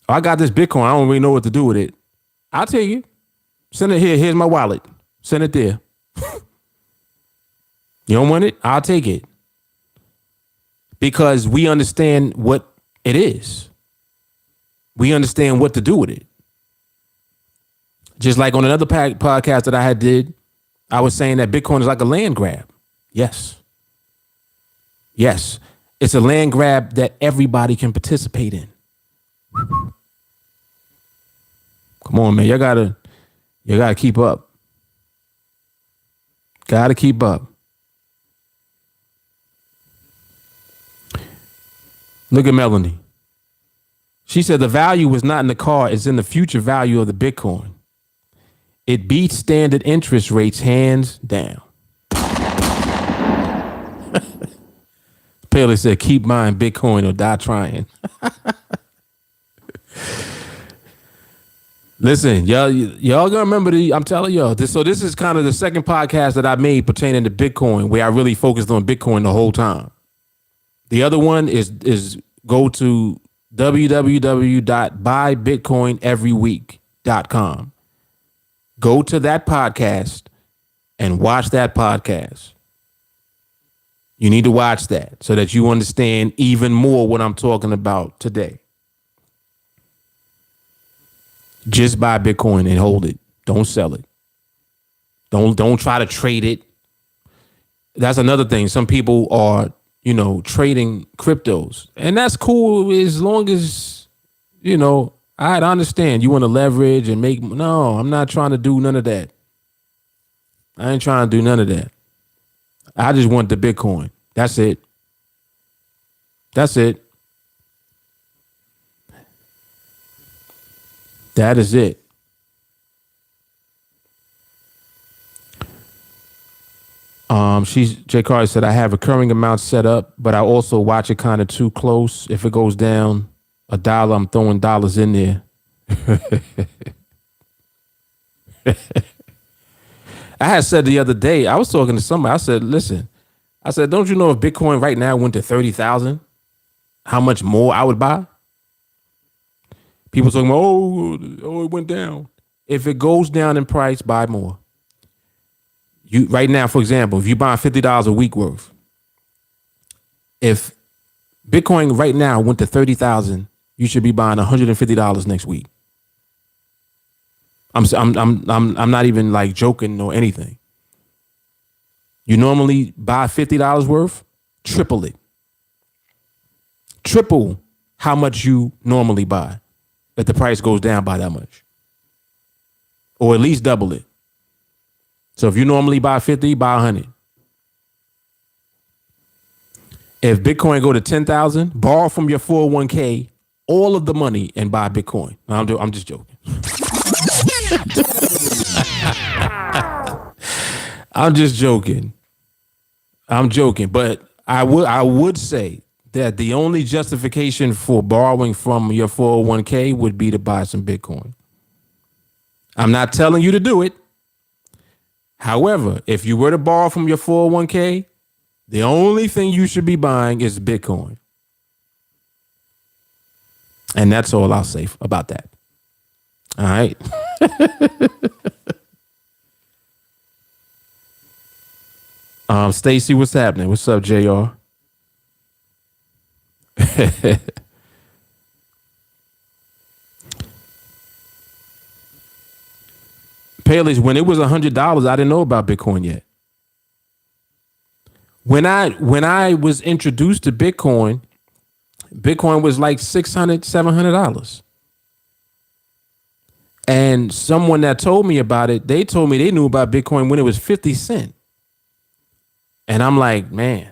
Speaker 4: I got this Bitcoin. I don't really know what to do with it. I'll take it. Send it here. Here's my wallet. Send it there. You don't want it? I'll take it. Because we understand what it is. We understand what to do with it. Just like on another podcast that I had did, I was saying that Bitcoin is like a land grab. Yes. Yes. It's a land grab that everybody can participate in. Come on, man. You gotta keep up. Gotta keep up. Look at Melanie. She said the value was not in the car, it's in the future value of the Bitcoin. It beats standard interest rates hands down. Paley said, keep buying Bitcoin or die trying. Listen, y'all gonna remember I'm telling y'all this. So this is kind of the second podcast that I made pertaining to Bitcoin, where I really focused on Bitcoin the whole time. The other one is go to www.buybitcoineveryweek.com. Go to that podcast and watch that podcast. You need to watch that so that you understand even more what I'm talking about today. Just buy Bitcoin and hold it. Don't sell it. Don't try to trade it. That's another thing. Some people are, trading cryptos, and that's cool as long as, I understand you want to leverage and make. No, I'm not trying to do none of that. I ain't trying to do none of that. I just want the Bitcoin. That's it. That's it. That is it. Jay Carter said, I have recurring amounts set up, but I also watch it kind of too close. If it goes down $1, I'm throwing dollars in there. I had said the other day, I was talking to somebody. I said, listen, don't you know if Bitcoin right now went to 30,000, how much more I would buy? People talking about, it went down. If it goes down in price, buy more. You right now, for example, if you buy $50 a week worth, if Bitcoin right now went to 30,000, you should be buying $150 next week. I'm not even like joking or anything. You normally buy $50 worth, triple it. Triple how much you normally buy if the price goes down by that much. Or at least double it. So if you normally buy 50, buy 100. If Bitcoin go to 10,000, borrow from your 401k all of the money and buy Bitcoin. I'm just joking. I'm just joking. I'm joking, but I would say that the only justification for borrowing from your 401k would be to buy some Bitcoin. I'm not telling you to do it. However, if you were to borrow from your 401k, the only thing you should be buying is Bitcoin. And that's all I'll say about that. All right. Stacy, what's happening? What's up, JR? Paley's, when it was $100, I didn't know about Bitcoin yet. When I was introduced to Bitcoin was like $600-$700. And someone that told me about it, they told me they knew about Bitcoin when it was 50 cents. And I'm like, man,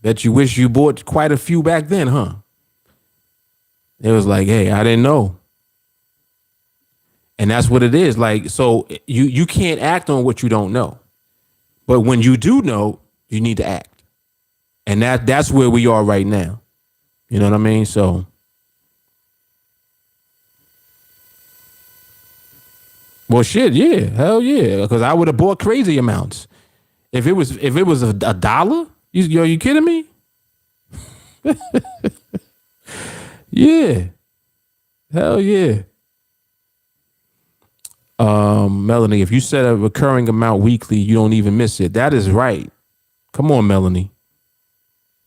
Speaker 4: bet you wish you bought quite a few back then, huh? It was like, hey, I didn't know. And that's what it is. Like, so you can't act on what you don't know. But when you do know, you need to act. And that's where we are right now. You know what I mean? So well, shit, yeah, hell yeah, because I would have bought crazy amounts. If it was a dollar, are you kidding me? Yeah, hell yeah. Melanie, if you set a recurring amount weekly, you don't even miss it. That is right. Come on, Melanie.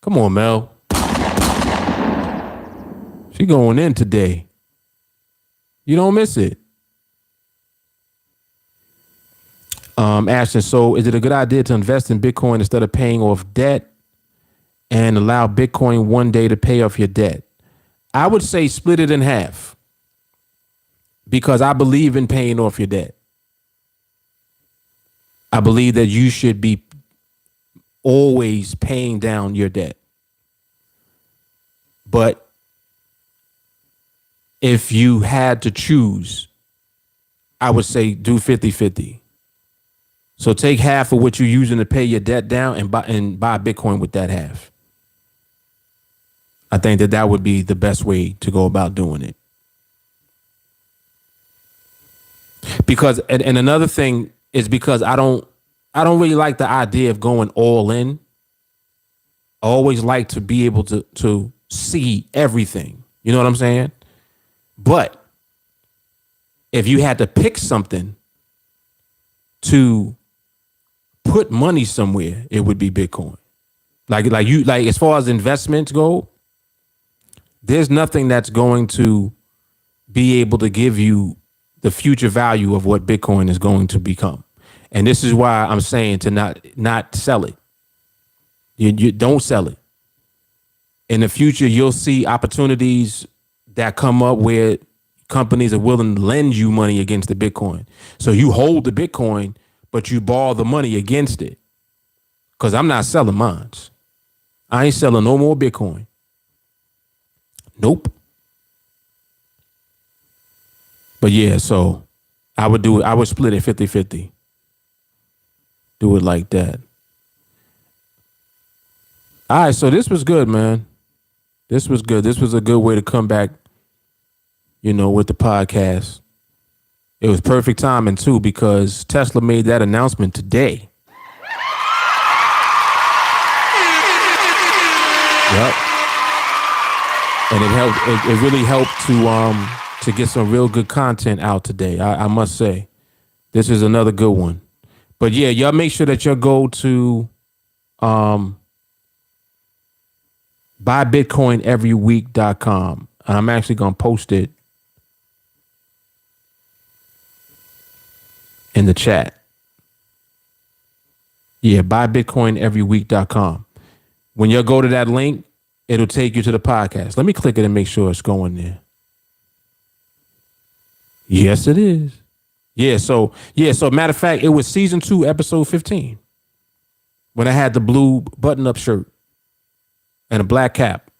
Speaker 4: Come on, Mel. She going in today. You don't miss it. Ashton, so is it a good idea to invest in Bitcoin instead of paying off debt and allow Bitcoin one day to pay off your debt? I would say split it in half because I believe in paying off your debt. I believe that you should be always paying down your debt. But if you had to choose, I would say do 50-50. So take half of what you're using to pay your debt down and buy Bitcoin with that half. I think that would be the best way to go about doing it. Because and another thing is because I don't really like the idea of going all in. I always like to be able to see everything. You know what I'm saying? But if you had to pick something to put money somewhere, it would be Bitcoin. Like as far as investments go, there's nothing that's going to be able to give you the future value of what Bitcoin is going to become. And this is why I'm saying to not sell it. You don't sell it. In the future, you'll see opportunities that come up where companies are willing to lend you money against the Bitcoin. So you hold the Bitcoin, but you borrow the money against it. Because I'm not selling mine. I ain't selling no more Bitcoin. Nope. But yeah, so I would do it. I would split it 50-50. Do it like that. All right, so this was good, man. This was good. This was a good way to come back, with the podcast. It was perfect timing, too, because Tesla made that announcement today. Yep. And it helped. It really helped to get some real good content out today. I must say, this is another good one. But yeah, y'all make sure that y'all go to buybitcoineveryweek.com. I'm actually gonna post it in the chat. Yeah, buybitcoineveryweek.com. When you go to that link, it'll take you to the podcast. Let me click it and make sure it's going there. Yes, it is. So matter of fact, it was season 2, episode 15. When I had the blue button-up shirt and a black cap.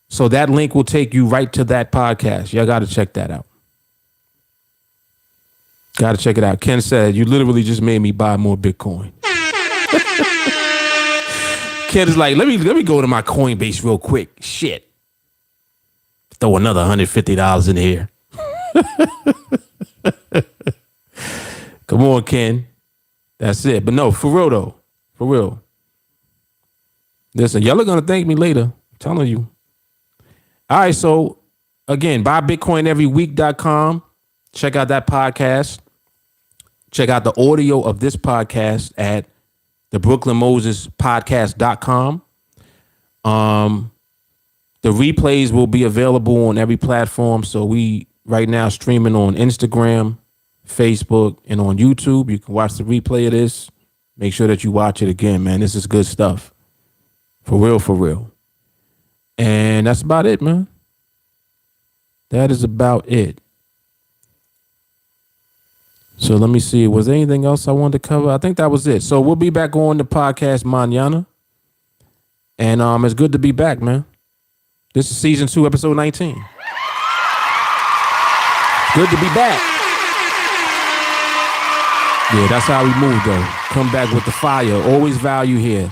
Speaker 4: So that link will take you right to that podcast. Y'all got to check that out. Got to check it out. Ken said, you literally just made me buy more Bitcoin. Ken is like, let me go to my Coinbase real quick. Shit. Throw another $150 in here. Come on, Ken. That's it. But no, for real though. For real. Listen, y'all are going to thank me later. I'm telling you. All right. So again, buybitcoineveryweek.com. Check out that podcast. Check out the audio of this podcast at the BrooklynMosesPodcast.com. The replays will be available on every platform. So we right now streaming on Instagram, Facebook, and on YouTube. You can watch the replay of this Make sure that you watch it again, man. This is good stuff. For real, for real. And that's about it, man. That is about it. So let me see. Was there anything else I wanted to cover? I think that was it. So we'll be back on the podcast mañana. And it's good to be back, man. This is season 2, episode 19. Good to be back. Yeah, that's how we move, though. Come back with the fire. Always value here.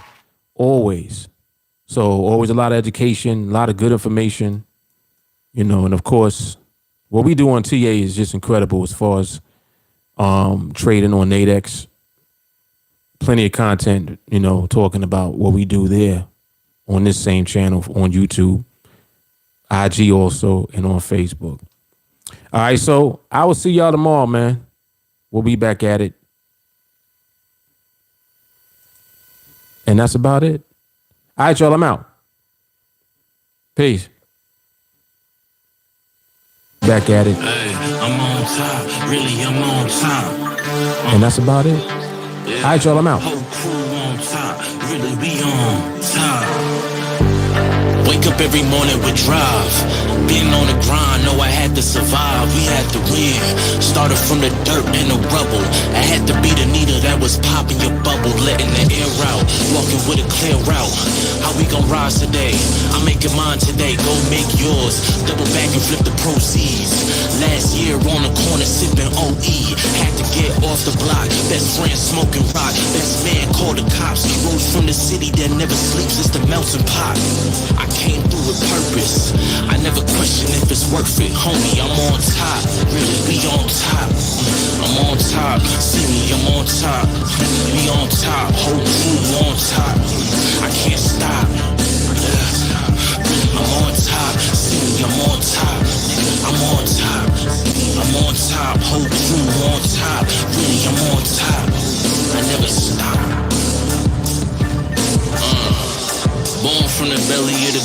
Speaker 4: Always. So always a lot of education, a lot of good information. You know, and of course, what we do on TA is just incredible as far as trading on NADEX. Plenty of content, you know, talking about what we do there on this same channel on YouTube, IG also, and on Facebook. All right, so I will see y'all tomorrow, man. We'll be back at it. And that's about it. All right, y'all, I'm out. Peace. Back at it.
Speaker 7: Hey, I'm on top. Really, I'm on top.
Speaker 4: And that's about it. All right, y'all, I'm out.
Speaker 7: Whole crew on top. Really, we on top. Wake up every morning with drive. Being on the grind, know I had to survive. We had to win. Started from the dirt and the rubble. I had to be the needle that was popping your bubble, letting the air out. Walking with a clear route. How we gon' rise today? I'm making mine today. Go make yours. Double back and flip the proceeds. Last year on the corner sipping OE. Had to get off the block. Best friend smoking rock. Best man called the cops. Rose from the city that never sleeps. It's the melting pot. I came through with purpose. I never question if it's worth it. Homie, I'm on top. Really, we on top. I'm on top. See me, I'm on top. We on top. Whole crew on top. I can't stop. I'm on top. See me, I'm on top. I'm on top. I'm on top. Whole crew on top. Really, I'm on top. I never stop. Born from the belly of the